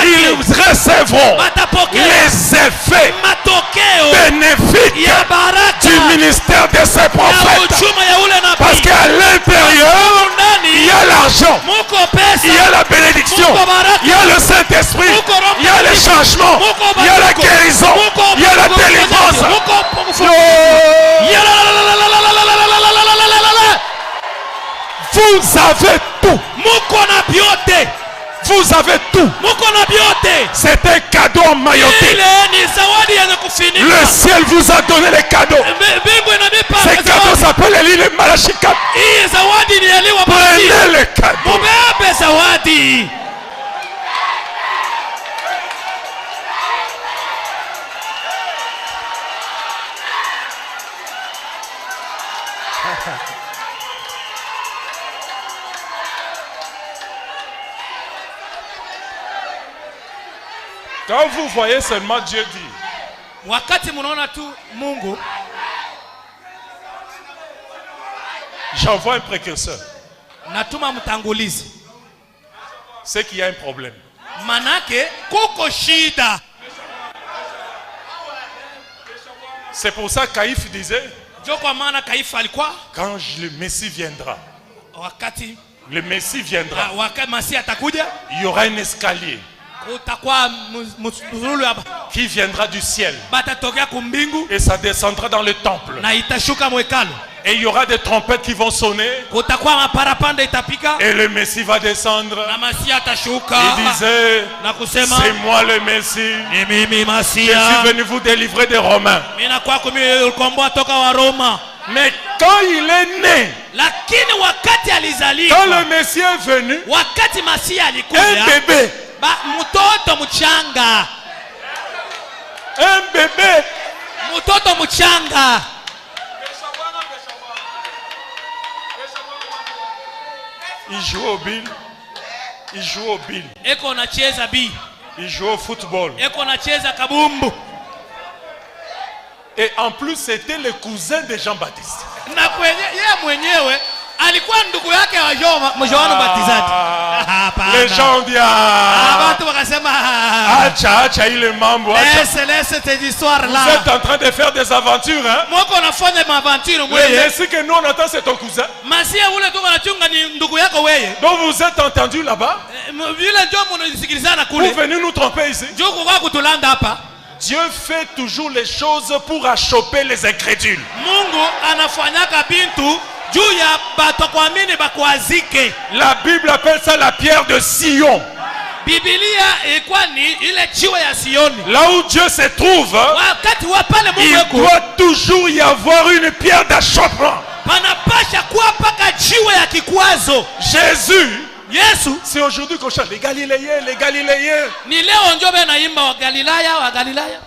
ils recevront les effets bénéfiques du ministère de ces prophètes. Parce qu'à l'intérieur, il y a l'argent, il y a la bénédiction, il y a le Saint-Esprit, il y a les changements, il y a la guérison, il y a la délivrance. Vous avez tout. Vous avez tout. C'est un cadeau emmailloté. Le ciel vous a donné les cadeaux. Ces cadeaux s'appellent l'île Malachi 4. Prenez les cadeaux. Quand vous voyez seulement Dieu dit, j'envoie un précurseur. C'est qu'il y a un problème. C'est pour ça que Caïphe disait, quand le Messie viendra, le Messie viendra, il y aura un escalier qui viendra du ciel et ça descendra dans le temple. Et il y aura des trompettes qui vont sonner et le Messie va descendre. Il disait, c'est moi le Messie, je suis venu vous délivrer des Romains. Mais quand il est né, quand le Messie est venu, un bébé, un bébé, il joue au bill, il joue au bill, il joue au football. Et en plus c'était le cousin de Jean-Baptiste. Les gens disent il est membre. Vous êtes en train de faire des aventures, hein? Le Messie que nous on attend c'est ton cousin. Donc vous êtes entendu là-bas. Vous venez nous tromper ici. Dieu fait toujours les choses pour achoper les incrédules. La Bible appelle ça la pierre de Sion. Là où Dieu se trouve, il doit toujours y avoir une pierre d'achoppement. Jésus, c'est aujourd'hui qu'on chante les Galiléens, les Galiléens.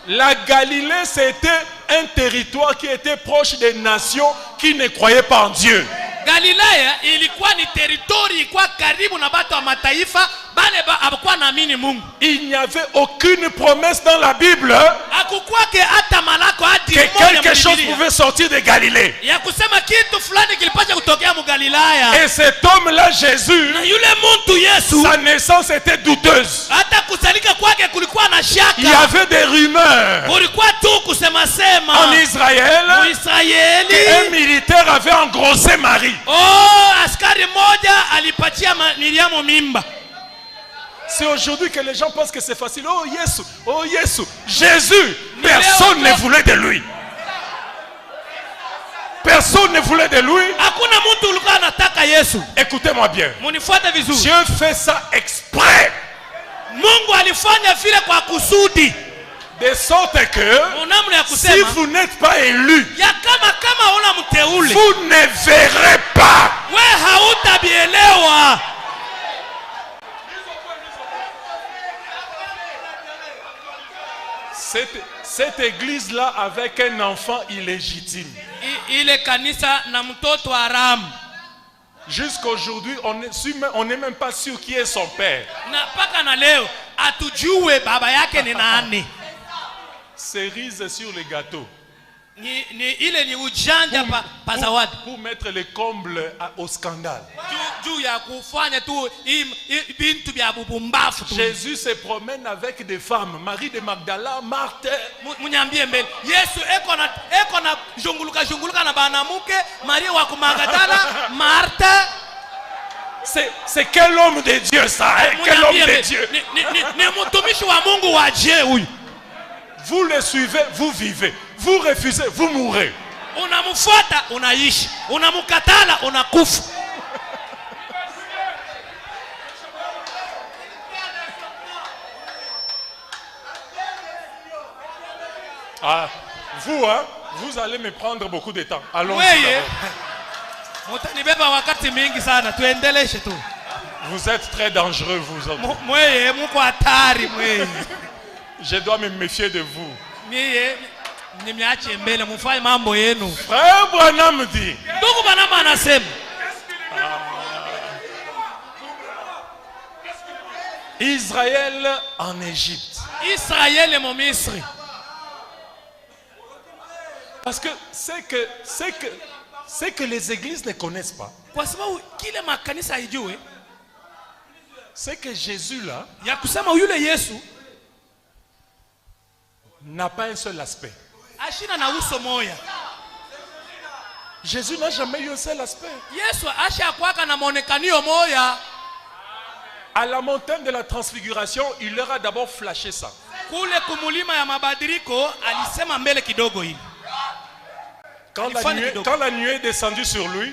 La Galilée, c'était un territoire qui était proche des nations qui ne croyaient pas en Dieu. Galilaya ilikuwa ni territori ilikuwa karibu na watu wa mataifa bale hawakuwa naamini Mungu. Il n'y avait aucune promesse dans la Bible hakukuwake hata malako hadi que quelque chose pouvait sortir de Galilée. Ya kusema kitu fulani kilipaswa kutokea mu Galilaya. Et cet homme-là Jésus, na yule muntu Yesu, sa naissance était douteuse. Hata kuzalika kwake kulikuwa na shaka. Il y avait des rumeurs. Kulikuwa tu kusema sema. En Israël, un militaire avait engrossé Marie. Oh, askari moja alipatia Miriamu mimba. C'est aujourd'hui que les gens pensent que c'est facile. Oh Yesu, oh Yesu. Jésus, personne ne voulait de lui. Personne ne voulait de lui. Écoutez-moi bien. Dieu fait ça exprès. De sorte que si vous n'êtes pas élu, vous ne verrez pas. Cette église-là avec un enfant illégitime. Jusqu'aujourd'hui, on n'est même pas sûr qui est son père. Cerise sur les gâteaux. Pour mettre les combles au scandale. Jésus se promène avec des femmes. Marie de Magdala, Marthe. C'est quel homme de Dieu ça, hein? Quel homme de Dieu? Vous le suivez, vous vivez. Vous refusez, vous mourrez. Unamfuata unaishi, unamkatala unakufa. Ah, vous, hein, vous allez me prendre beaucoup de temps. Allons-y. Vous êtes très dangereux, vous autres. Je dois me méfier de vous. Frère Branham dit, Israël en Égypte. Parce que c'est que les églises ne connaissent pas. C'est que Jésus là n'a pas un seul aspect. Jésus n'a jamais eu un seul aspect. À la montagne de la transfiguration, il leur a d'abord flashé ça. Quand la nuée est descendue sur lui,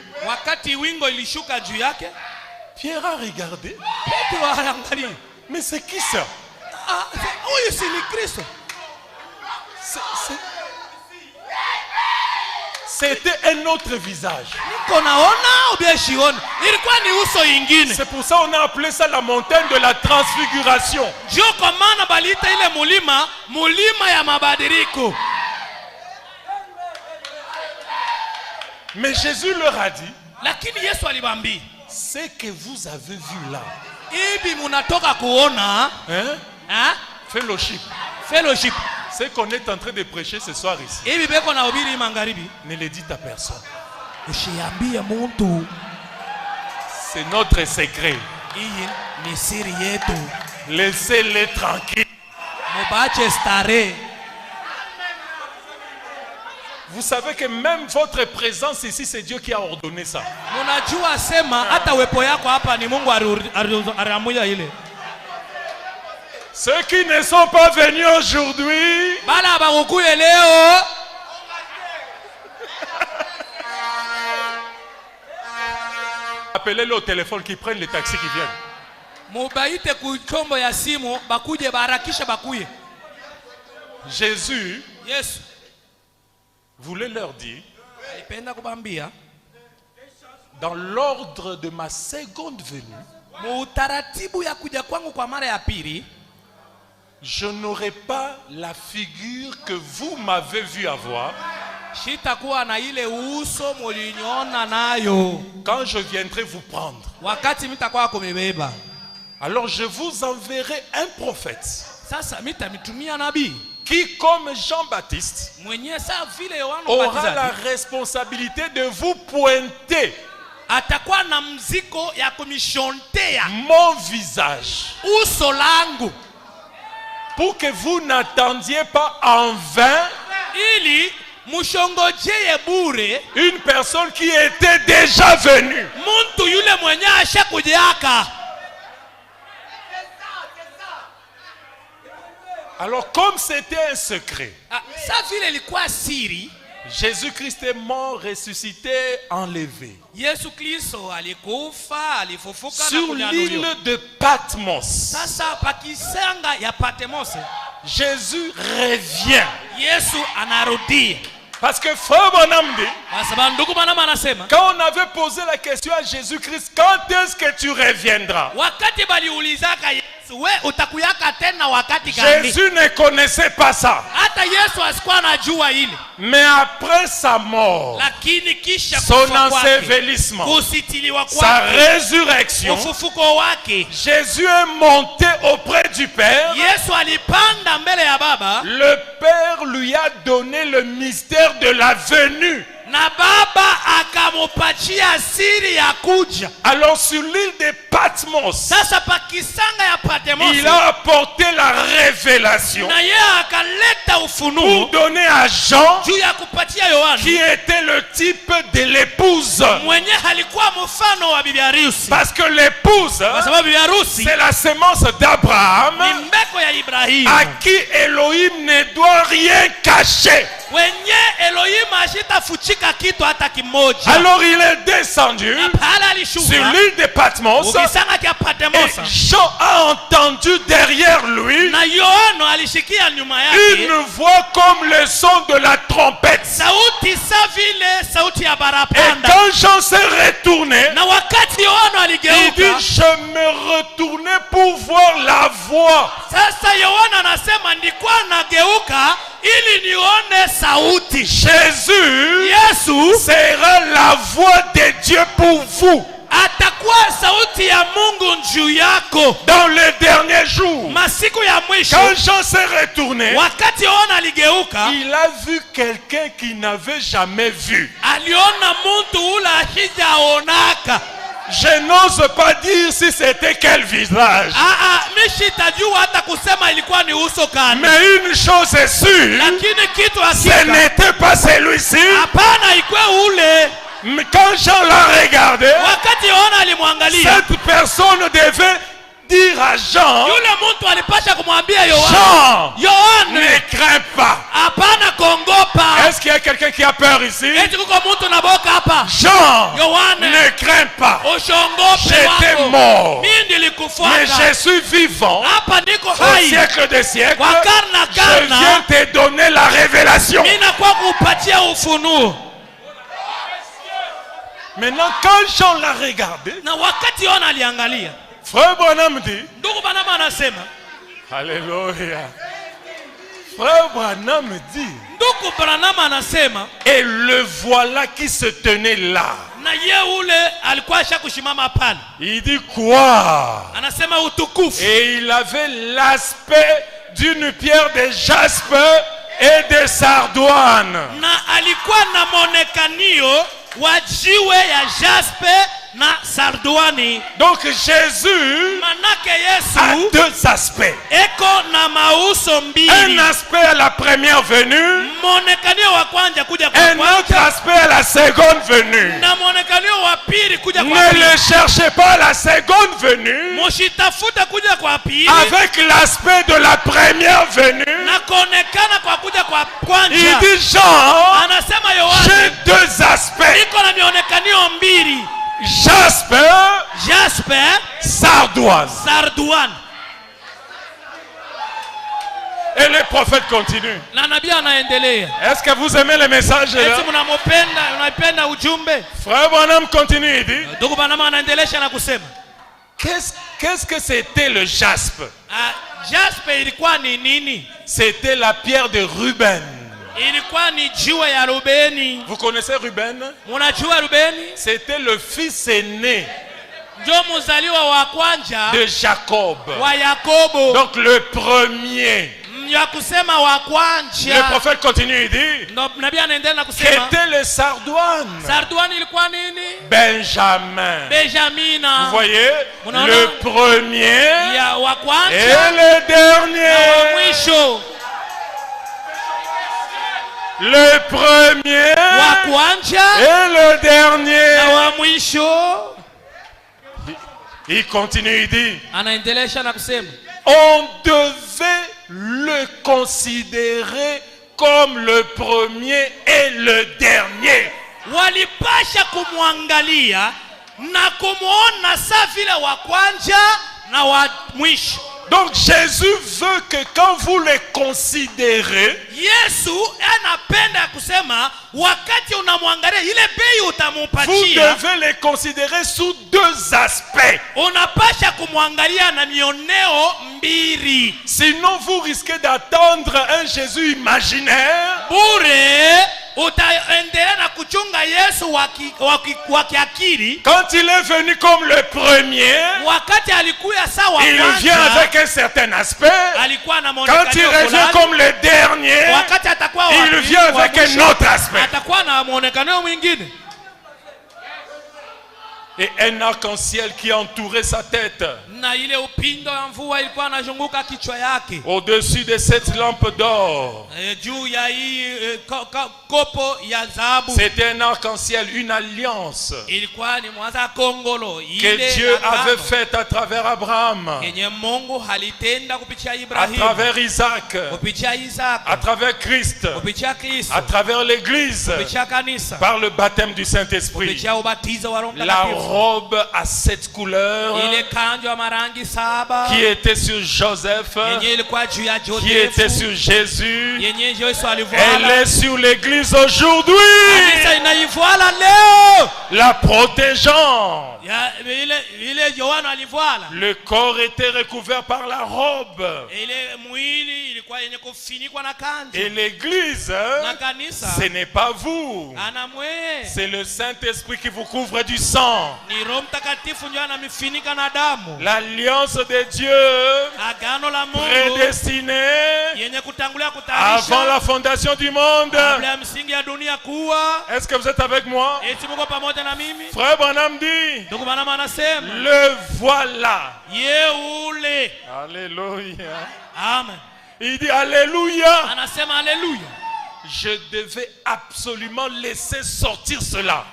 Pierre a regardé. Mais c'est qui ça? C'était un autre visage. C'est pour ça qu'on a appelé ça la montagne de la transfiguration. Mais Jésus leur a dit, ce que vous avez vu là, fellowship. Ce qu'on est en train de prêcher ce soir ici, ne le dites à personne. C'est notre secret. Laissez-les tranquilles. Vous savez que même votre présence ici, c'est Dieu qui a ordonné ça. Ceux qui ne sont pas venus aujourd'hui, appelez-le au téléphone, qu'ils prennent les taxis qui viennent. Jésus voulait leur dire, dans l'ordre de ma seconde venue, je n'aurai pas la figure que vous m'avez vu avoir. Quand je viendrai vous prendre, alors je vous enverrai un prophète qui, comme Jean-Baptiste, aura la responsabilité de vous pointer mon visage, pour que vous n'attendiez pas en vain une personne qui était déjà venue. Alors, comme c'était un secret, Jésus-Christ est mort, ressuscité, enlevé. Sur l'île de Patmos, Jésus revient. Parce que Frère Branham dit, quand on avait posé la question à Jésus-Christ, quand est-ce que tu reviendras? Jésus ne connaissait pas ça. Mais après sa mort, son ensevelissement, sa résurrection, Jésus est monté auprès du Père. Le Père lui a donné le mystère de la venue. Alors sur l'île de Patmos, il a apporté la révélation pour donner à Jean, qui était le type de l'épouse. Parce que l'épouse, c'est la sémence d'Abraham, à qui Elohim ne doit rien cacher. Alors il est descendu sur l'île de Patmos, et Jean a entendu derrière lui une voix comme le son de la trompette. Et quand Jean s'est retourné, il dit: je me retournais pour voir la voix. Jésus sera la voix de Dieu pour vous dans les derniers jours. Quand Jean s'est retourné, il a vu quelqu'un qu'il n'avait jamais vu. Je n'ose pas dire si c'était quel visage. Mais une chose est sûre, ce n'était pas celui-ci. Mais quand Jean l'a regardé, cette personne devait dire à Jean: Jean, ne crains pas. Est-ce qu'il y a quelqu'un qui a peur ici? Jean, ne crains pas. J'étais mort, mais je suis vivant au siècle des siècles. Je viens te donner la révélation. Maintenant, quand Jean l'a regardé, Frère Branham dit, Alléluia. Frère Branham dit, et le voilà qui se tenait là. Il dit quoi? Et il avait l'aspect d'une pierre de jaspe et de sardoine. Donc Jésus a deux aspects. Un aspect à la première venue, un autre aspect à la seconde venue. Ne le cherchez pas à la seconde venue avec l'aspect de la première venue. Il dit: Jean, j'ai deux aspects. Jasper, sardoine. Et le prophète continue. Est-ce que vous aimez le message là? Frère Branham continue, il dit: qu'est-ce que c'était le jaspe? C'était la pierre de Ruben. Vous connaissez Ruben? C'était le fils aîné de Jacob. Donc le premier. Le prophète continue, il dit: qu'était le sardoine? Benjamin. Vous voyez, le premier et le dernier. Le premier et le dernier. Il continue, il dit: on devait le considérer comme le premier et le dernier. Donc Jésus veut que quand vous les considérez, vous devez les considérer sous deux aspects. Sinon vous risquez d'attendre un Jésus imaginaire quand il est venu comme le premier, il vient avec un certain aspect. Quand il revient comme le dernier, il vient avec un autre aspect. Et un arc-en-ciel qui entourait sa tête. Au-dessus de cette lampe d'or, c'était un arc-en-ciel, une alliance que Dieu avait faite à travers Abraham, à travers Isaac, à travers Christ, à travers l'Église, par le baptême du Saint-Esprit. La robe à 7 couleurs qui était sur Joseph, qui était sur Jésus, elle est sur l'Église aujourd'hui, la protégeant. Le corps était recouvert par la robe. Et l'Église, ce n'est pas vous, c'est le Saint-Esprit qui vous couvre du sang. L'alliance de Dieu prédestinée avant la fondation du monde. Est-ce que vous êtes avec moi? Frère Branham dit, le voilà. Alléluia. Amen. Il dit alléluia. Alléluia. Je devais absolument laisser sortir cela.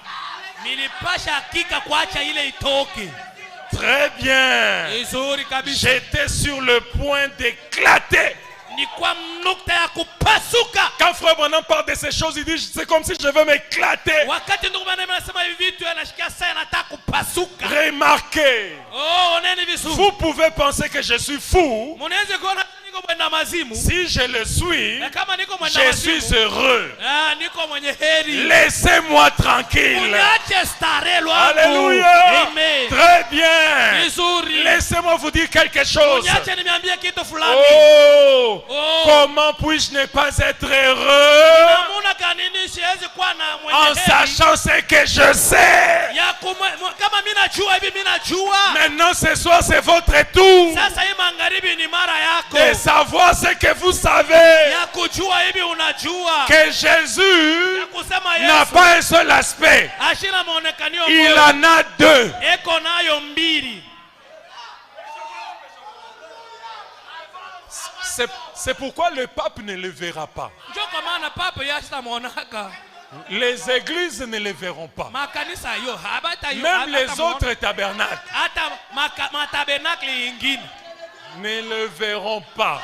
Très bien. J'étais sur le point d'éclater. Quand Frère Branham parle de ces choses, il dit c'est comme si je veux m'éclater. Remarquez, vous pouvez penser que je suis fou. Si je le suis, je suis heureux. Laissez-moi tranquille. Alléluia. Très bien. Laissez-moi vous dire quelque chose. Oh, comment puis-je ne pas être heureux en sachant ce que je sais? Maintenant ce soir c'est votre tour de savoir ce que vous savez, que Jésus n'a pas un seul aspect, il en a deux. C'est pourquoi le pape ne le verra pas. Les églises ne le verront pas. Même les autres tabernacles ne le verront pas.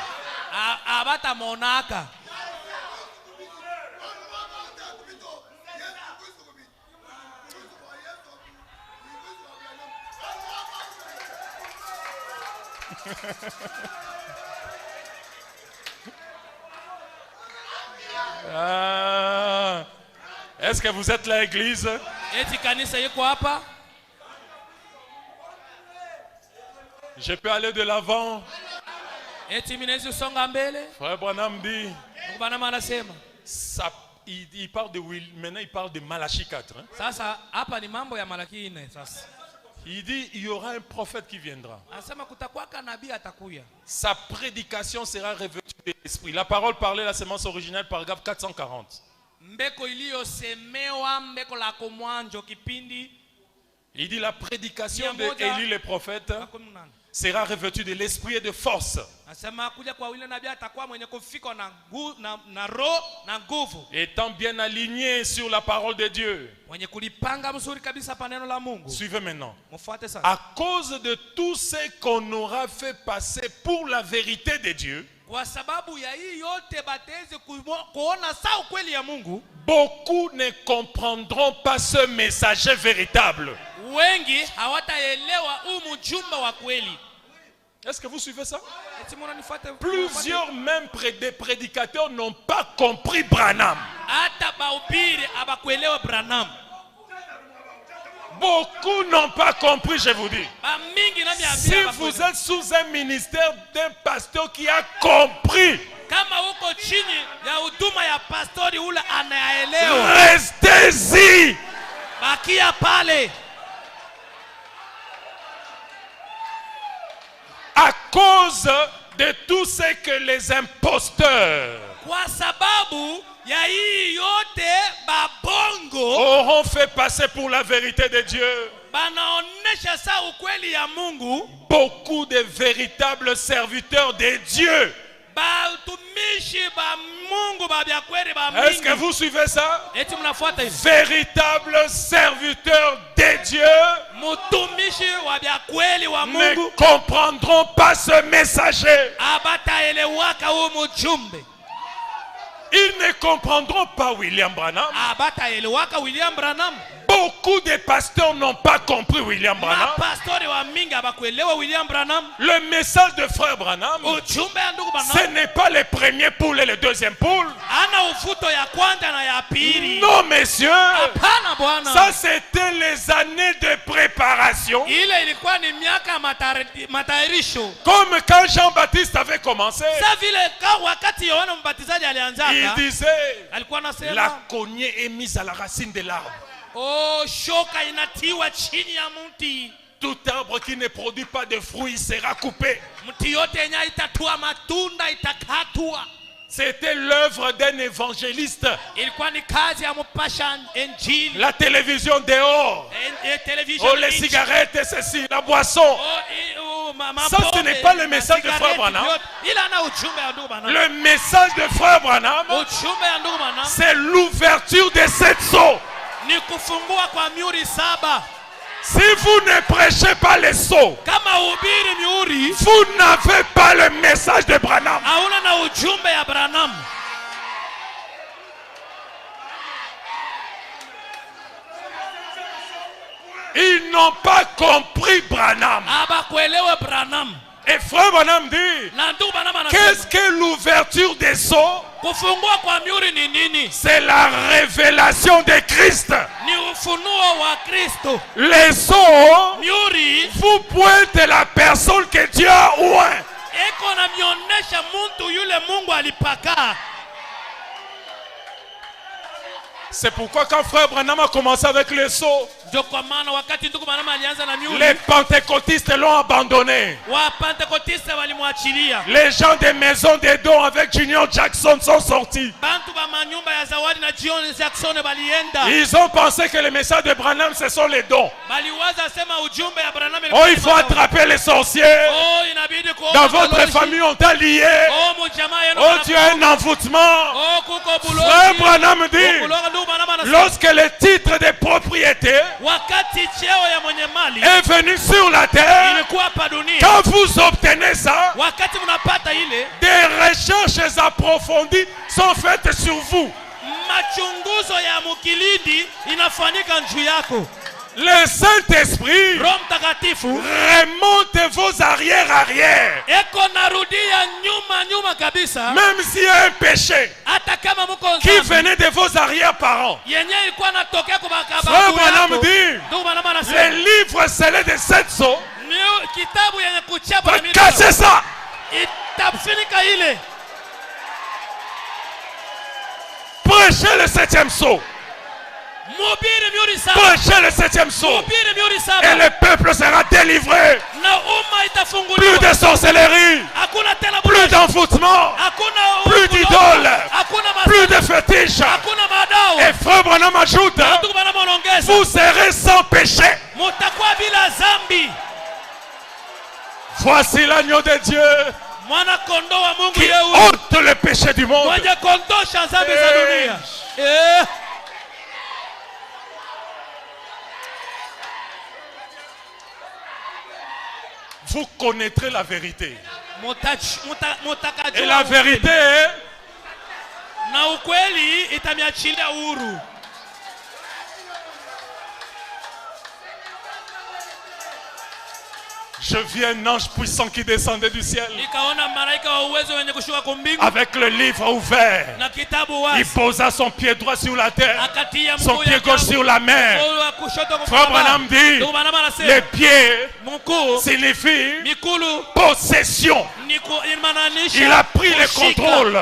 Est-ce que vous êtes l'église? Je peux aller de l'avant. Frère Branham dit, il parle de Will, maintenant il parle de Malachie 4. Il dit il y aura un prophète qui viendra. Sa prédication sera revêtue de l'esprit. La parole parlée, la sémence originale, paragraphe 440. Il dit la prédication d'Élie le prophète sera revêtue de l'esprit et de force. Étant bien aligné sur la parole de Dieu. Suivez maintenant. À cause de tout ce qu'on aura fait passer pour la vérité de Dieu, beaucoup ne comprendront pas ce messager véritable. Est-ce que vous suivez ça? Plusieurs même des prédicateurs n'ont pas compris Branham. Beaucoup n'ont pas compris, je vous dis. Si vous êtes sous un ministère d'un pasteur qui a compris, restez-y. À cause de tout ce que les imposteurs auront fait passer pour la vérité de Dieu, beaucoup de véritables serviteurs de Dieu. Est-ce que vous suivez ça? Véritables serviteurs de Dieu ne comprendront pas ce messager. Ils ne comprendront pas William Branham. Beaucoup de pasteurs n'ont pas compris William Branham. Le message de frère Branham, ce n'est pas le premier poule et le deuxième poule. Non, messieurs. Ça, c'était les années de préparation. Comme quand Jean-Baptiste avait commencé. Il disait, la cognée est mise à la racine de l'arbre. Tout arbre qui ne produit pas de fruits sera coupé. C'était l'œuvre d'un évangéliste. La télévision dehors. Oh, les cigarettes et ceci, la boisson. Ça, ce n'est pas le message de frère Branham. Le message de frère Branham, c'est l'ouverture de cette sceaux. Si vous ne prêchez pas les sceaux, vous n'avez pas le message de Branham. Ils n'ont pas compris Branham. Et frère Branham dit, qu'est-ce que l'ouverture des sceaux? C'est la révélation de Christ. Les sceaux vous pointent la personne que Dieu a oint. C'est pourquoi quand frère Branham a commencé avec les sceaux, les pentecôtistes l'ont abandonné. Les gens des maisons des dons avec Junior Jackson sont sortis. Ils ont pensé que le message de Branham, ce sont les dons. Oh, il faut attraper les sorciers. Dans votre famille, on t'a lié. Oh, tu as un envoûtement. Frère Branham dit, lorsque le titre de propriété est venu sur la terre, quand vous obtenez ça, des recherches approfondies sont faites sur vous. Le Saint-Esprit remonte vos arrière-arrière. Même s'il y a un péché qui venait de vos arrière-parents. Frère Branham dit, les livres scellés de sept sceaux, cassez ça. Prêchez le septième sceau. Prêchez le septième sceau et le peuple sera délivré. Plus de sorcellerie, plus d'envoûtement, plus d'idoles, plus de fétiches. Et frère Branham ajoute, vous serez sans péché. Voici l'agneau de Dieu qui ôte le péché du monde. Vous connaîtrez la vérité. Et la vérité est Je vis un ange puissant qui descendait du ciel. Avec le livre ouvert. Il posa son pied droit sur la terre. Son pied gauche sur la mer. Frère Branham dit, les pieds signifient possession. Il a pris le contrôle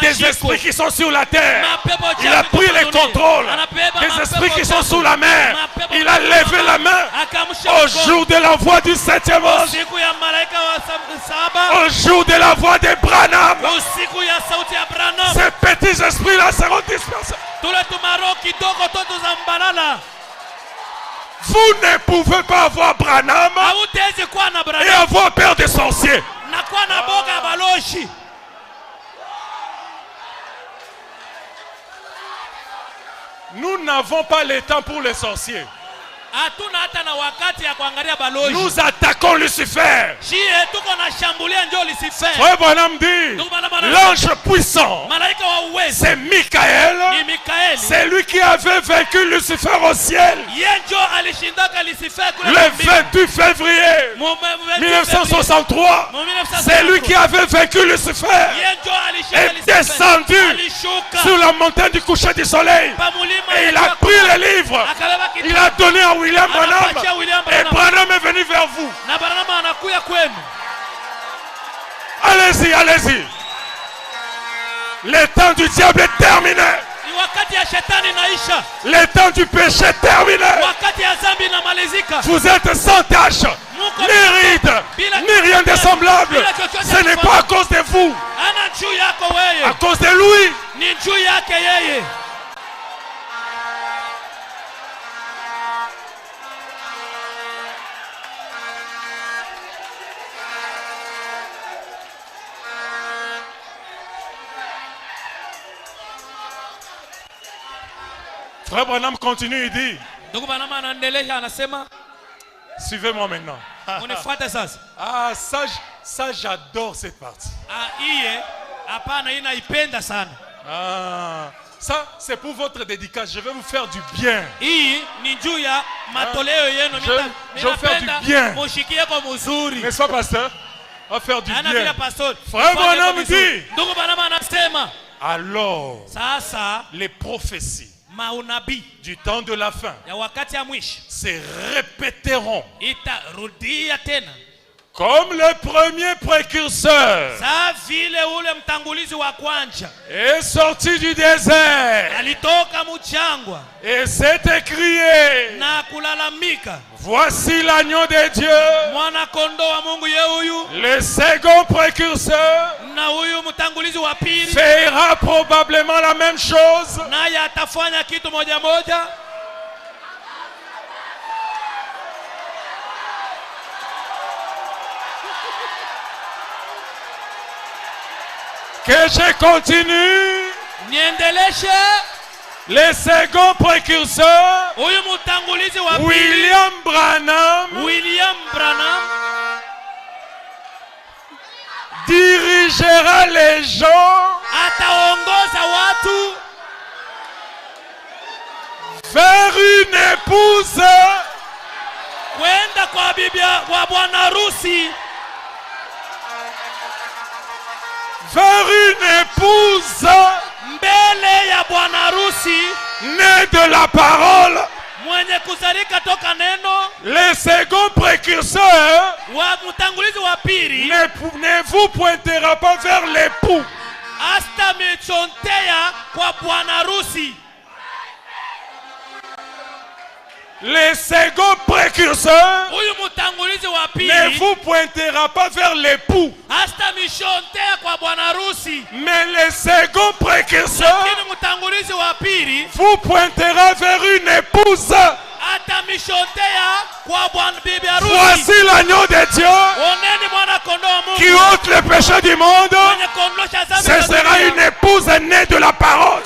des esprits qui sont sur la terre. Il a pris le contrôle des esprits qui sont sous la mer. Il a levé la main au jour de la voix du 7e ange. Au jour de la voix de Branham. Ces petits esprits-là seront dispersés. Vous ne pouvez pas avoir Branham et avoir peur des sorciers. Nous n'avons pas le temps pour les sorciers. Nous attaquons Lucifer. Frère Branham dit, l'ange puissant, c'est Michael. C'est lui qui avait vaincu Lucifer au ciel. Le 28 février 1963, c'est lui qui avait vaincu Lucifer. Est descendu sur la montagne du coucher du soleil. Et il a pris le livre. Il a donné à William Branham. Et Branham est venu vers vous. Allez-y, allez-y. Le temps du diable est terminé. Le temps du péché est terminé. Vous êtes sans tâche, ni ride, ni rien de semblable. Ce n'est pas à cause de vous, à cause de lui. Frère Branham continue, il dit, suivez-moi maintenant. Ah, ça j'adore cette partie. Ah, ça c'est pour votre dédicace. Je vais vous faire du bien. Je vais faire du bien. N'est-ce pas, pasteur? On va faire du bien. Frère Branham dit, alors les prophéties du temps de la fin se répéteront comme le premier précurseur est sorti du désert et s'est écrié, voici l'agneau de Dieu, le second précurseur fera probablement la même chose. Que je continue. Le second précurseur, William Branham, dirigera les gens vers une épouse née de la parole. Le second précurseur ne vous pointera pas vers l'époux. Le second précurseur ne vous pointera pas vers l'époux. Mais le second précurseur vous pointera vers une épouse. Voici l'agneau de Dieu qui ôte le péché du monde. Ce sera une épouse née de la parole.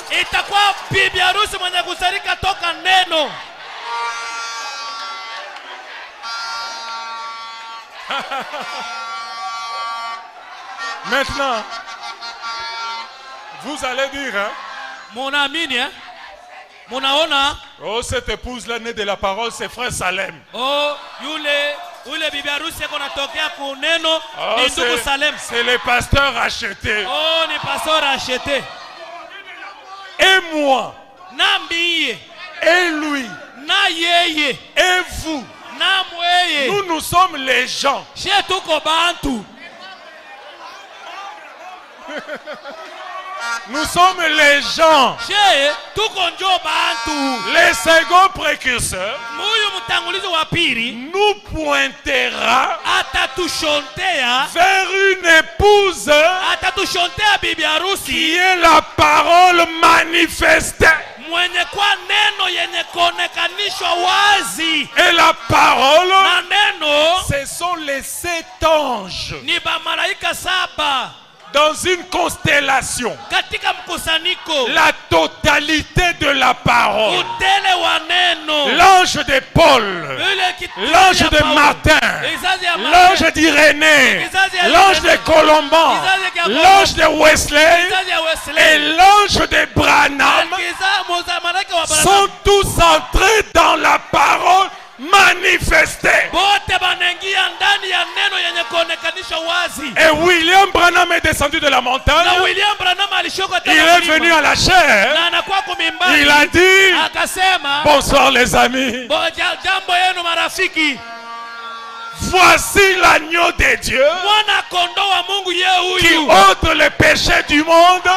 Maintenant, vous allez dire, hein? Oh, cette épouse-là née de la parole, c'est frère Salem. Oh, yule Ule bibi harusi yako natokea kuneno ni ndugu Salem. C'est le pasteur acheté. Oh, ni pasteur acheté. Et moi. Nambiye. Et lui. Na yeye. Et vous. Na mweye. Nous sommes les gens. Chez tuko bantu. Nous sommes les gens. Les seconds précurseurs nous pointera vers une épouse qui est la parole manifestée. Et la parole, ce sont les 7 anges dans une constellation. La totalité de la parole. L'ange de Paul, l'ange de Martin, l'ange d'Irénée, l'ange de Colomban, l'ange de Wesley et l'ange de Branham sont tous entrés dans la parole manifesté. Et William Branham est descendu de la montagne. Il est venu à la chair. Il a dit: bonsoir les amis. Voici l'agneau de Dieu qui ôte le péché du monde.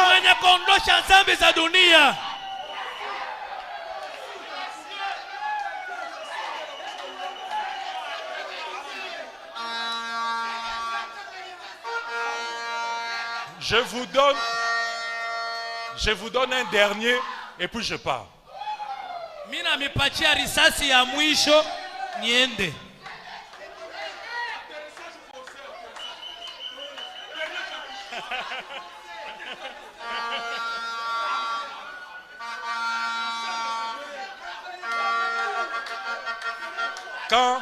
Je vous donne un dernier et puis je pars. Mina mipatia risasi ya mwisho niende. Quand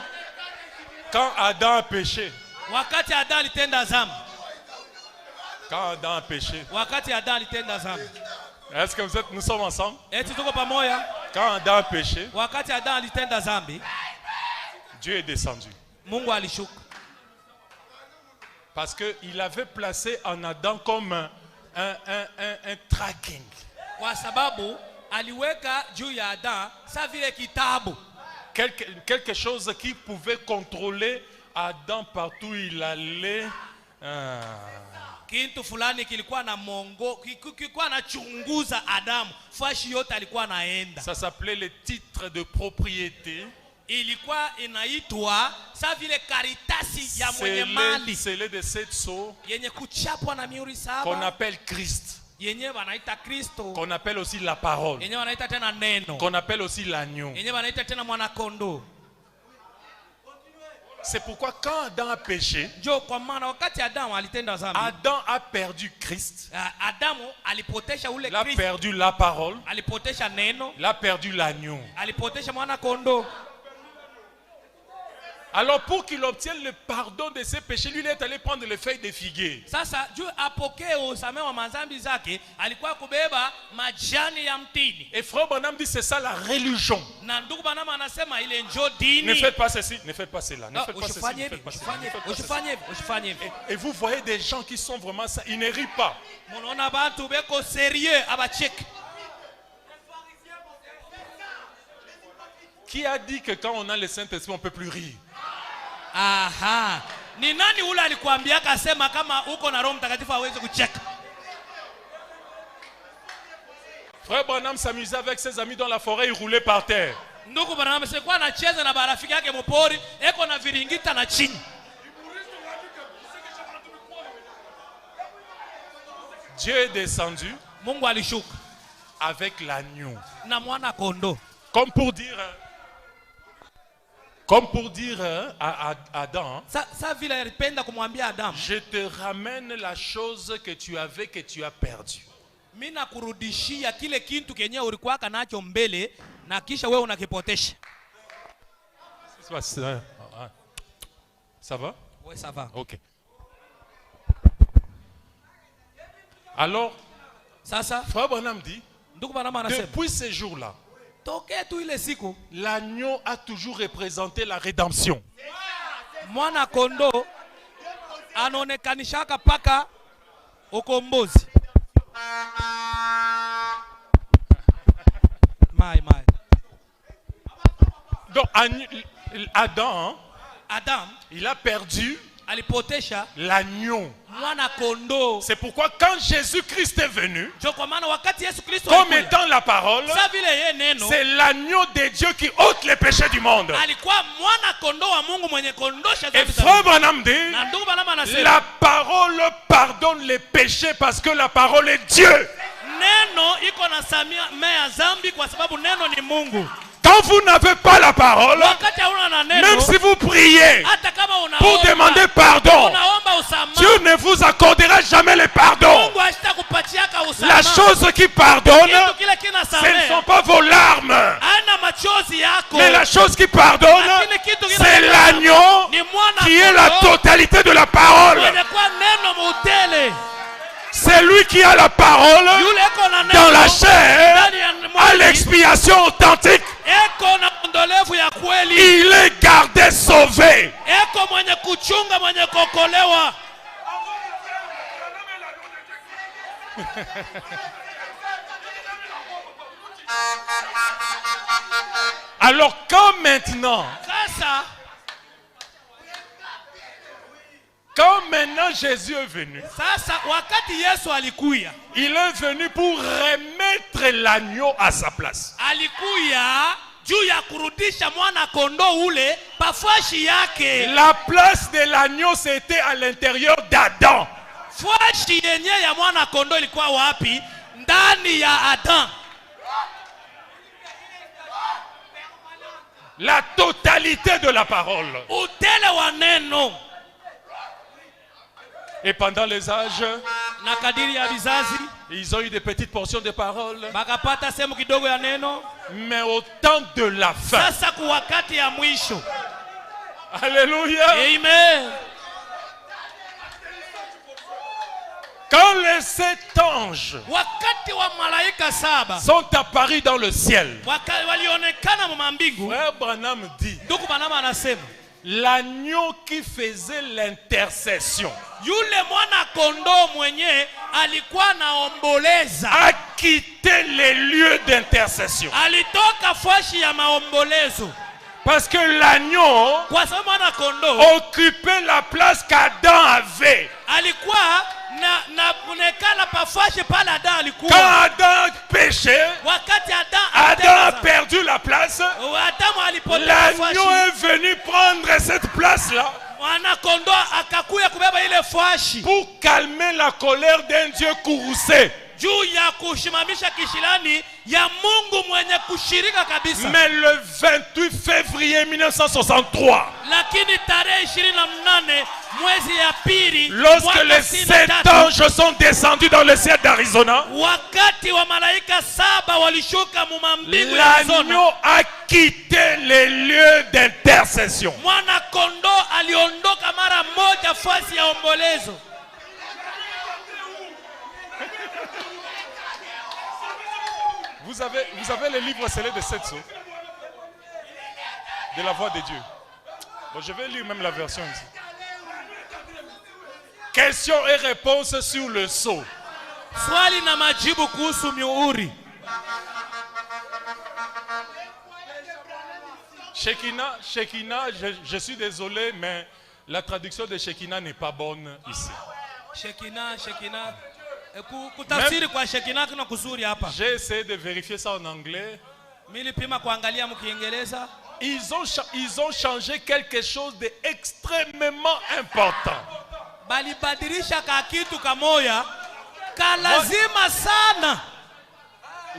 Adam a péché. Wakati Adam alitenda dhambi. Quand Adam a péché. Wakati Adam alitenda dhambi. Est-ce que nous sommes ensemble? Eti tuko pamoja? Quand Adam a péché. Wakati Adam alitenda dhambi. Dieu est descendu. Mungu alishuka. Parce qu'il avait placé en Adam comme un tracking. Kwa sababu aliweka juu ya Adam sa vile kitabu. Quelque chose qui pouvait contrôler Adam partout où il allait. Kintu fulani kilikuwa na mongo, kilikuwa na chunguza Adamu fashi yote alikuwa naenda. Ça s'appelait le titre de propriété. Ilikuwa inaitwa sa vile karitasi ya mwenye mali. C'est de 7 sceaux. Yenye kuchapwa na mihuri 7. Qu'on appelle Christ. Yenye wanaita Kristo. Qu'on appelle aussi la parole. Yenye wanaita tena neno. Qu'on appelle aussi l'agneau. Yenye wanaita tena mwana kondoo. C'est pourquoi quand Adam a péché, Adam a perdu Christ. Il a perdu la parole. Il a perdu l'agneau. Alors pour qu'il obtienne le pardon de ses péchés, lui il est allé prendre les feuilles de figuier. Et Frère Branham dit c'est ça la religion. Ne faites pas ceci, ne faites pas cela, ne faites pas ceci, ne faites pas cela. Et vous voyez des gens qui sont vraiment ça, ils ne rient pas. Qui a dit que quand on a le Saint-Esprit on ne peut plus rire? Aha. Ni nani ule alikuambia kasema kama uko na Roho Mtakatifu hawezi kucheka? Frère Branham s'amusait avec ses amis dans la forêt, il roulait par terre. Ndugu Branham sikuwa anacheza na marafiki yake mpori, eko na viringita na chini. Dieu est descendu. Mungu alishuka avec l'agneau. Na mwana kondoo. Comme pour dire à Adam, je te ramène la chose que tu avais, que tu as perdu. Ça va? Oui, ça va. Ok. Alors, Frère Branham dit, depuis ces jours-là, tokea tu ile siku l'agneau a toujours représenté la rédemption. Mwana kondo anaonekanishaka paka ukombozi. Mai. Donc Adam, il a perdu l'agneau. C'est pourquoi quand Jésus-Christ est venu, comme étant la parole, c'est l'agneau de Dieu qui ôte les péchés du monde. Et Frère Branham dit, la parole pardonne les péchés parce que la parole est Dieu. Quand vous n'avez pas la parole, même si vous priez pour demander pardon, Dieu ne vous accordera jamais le pardon. La chose qui pardonne, ce ne sont pas vos larmes. Mais la chose qui pardonne, c'est l'agneau qui est la totalité de la parole. C'est lui qui a la parole dans la chair à l'expiation authentique. Il est gardé sauvé. Alors quand maintenant Jésus est venu, il est venu pour remettre l'agneau à sa place. La place de l'agneau, c'était à l'intérieur d'Adam. La totalité de la parole. Et pendant les âges, ils ont eu des petites portions de paroles. Mais au temps de la fin, alléluia. Amen. Quand les 7 anges sont apparus dans le ciel, Frère Branham dit, l'agneau qui faisait l'intercession a quitté les lieux d'intercession. Parce que l'agneau occupait la place qu'Adam avait. Quand Adam péchait, Adam a perdu la place. L'agneau est venu prendre cette place-là pour calmer la colère d'un Dieu courroucé. Mais le 28 février 1963, lorsque les 7 anges sont descendus dans le ciel d'Arizona, l'agneau a quitté les lieux d'intercession. Vous avez le livre scellé de 7 sceaux de la voix de Dieu. Bon, je vais lire même la version ici. Question et réponse sur le sceau. Swali na majibu kuhusu mihuri. Shekinah, je suis désolé, mais la traduction de Shekinah n'est pas bonne ici. Shekinah. J'ai essayé de vérifier ça en anglais. Ils ont changé quelque chose d'extrêmement important.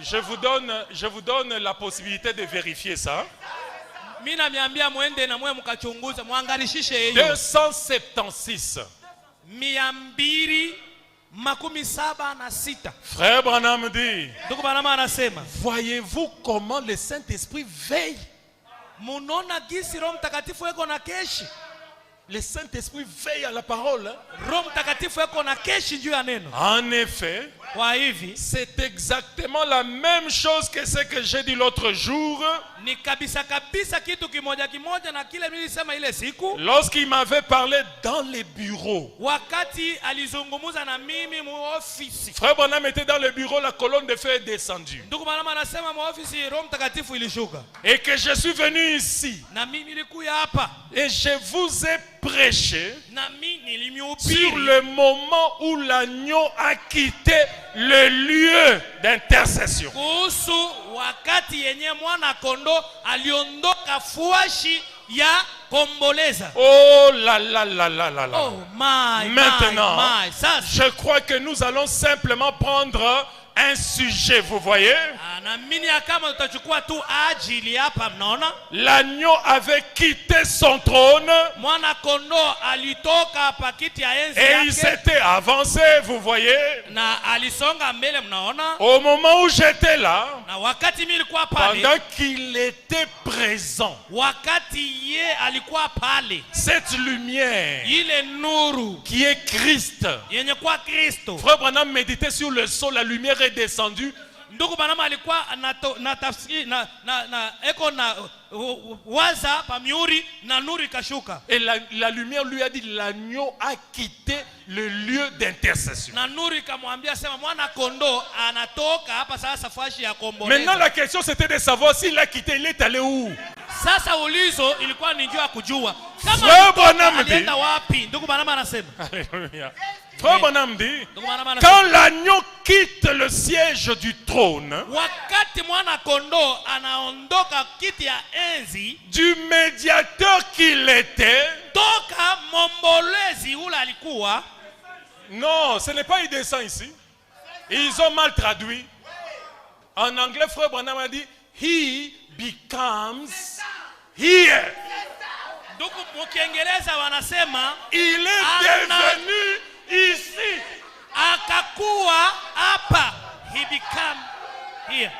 Je vous donne la possibilité de vérifier ça. 276. Frère Branham dit, voyez-vous comment le Saint-Esprit veille? Le Saint-Esprit veille à la parole. En effet, C'est exactement la même chose que ce que j'ai dit l'autre jour. Lorsqu'il m'avait parlé dans les bureaux. Frère Branham était dans le bureau, la colonne de feu est descendue. Et que je suis venu ici. Et je vous ai prêché sur le moment où l'agneau a quitté le lieu d'intercession. Oh là là là là là là. Oh, maintenant, je crois que nous allons simplement prendre un sujet, vous voyez. L'agneau avait quitté son trône et il s'était avancé, vous voyez. Au moment où j'étais là, pendant qu'il était présent, cette lumière qui est Christ, Frère Branham méditait sur le sol, la lumière est descendue. Et la lumière lui a dit, l'agneau a quitté le lieu d'intercession. Maintenant la question c'était de savoir s'il a quitté, il est allé où? Frère Branham dit, Alléluia. Frère Branham dit, quand l'agneau quitte le siège du trône, du médiateur qu'il était, non, ce n'est pas il descend ici. Ils ont mal traduit. En anglais, Frère Branham a dit, he becomes here. Il est devenu ici. Akakuwa hapa. He became here.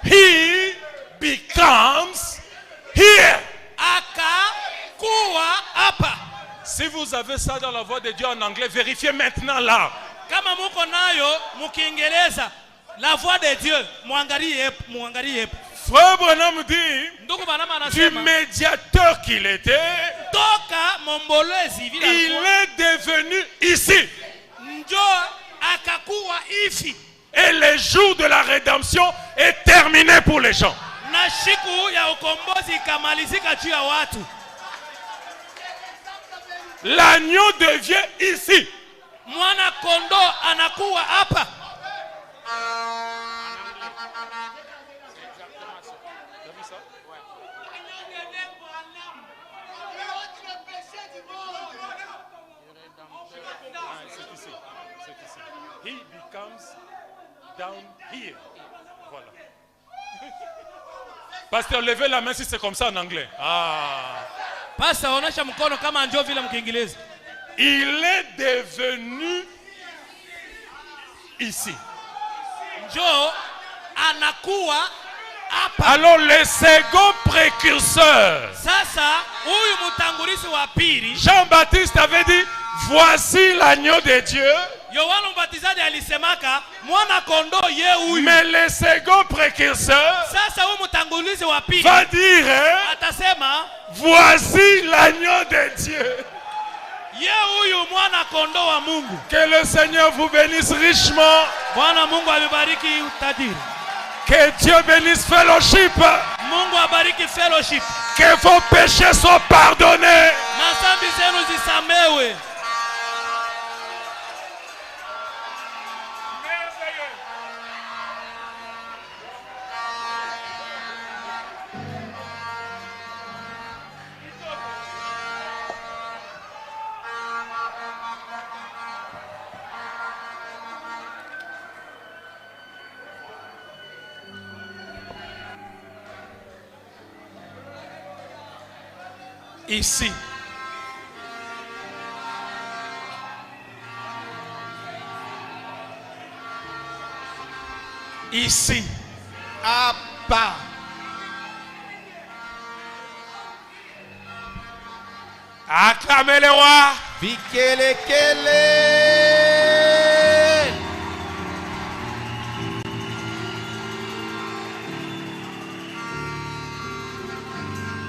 He becomes here. Akakuwa hapa. Si vous avez ça dans la voix de Dieu en anglais, vérifiez maintenant là. Kama muko nayo mukiingereza la voix de Dieu, muangalie. Frère Branham dit, du médiateur qu'il était, il est devenu ici. Et le jour de la rédemption est terminé pour les gens. L'agneau devient ici. He becomes down here. Voilà. Pasteur, levez la main si c'est comme ça en anglais. Pasteur, onesha mkono kama ndio vile mkiingereza. Il est devenu ici. Njo anakuwa hapa. Alors le second précurseur, Jean-Baptiste avait dit, voici l'agneau de Dieu. Mais le second précurseur va dire, voici l'agneau de Dieu. Que le Seigneur vous bénisse richement. Que Dieu bénisse Fellowship. Que vos péchés soient pardonnés. Ici. Ici. À bas. Acclamez le roi. Vikelekele.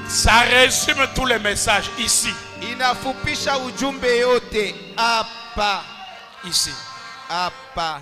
Ça résume tous les messages ici. Inafupisha ujumbe yote hapa. Ici. Hapa.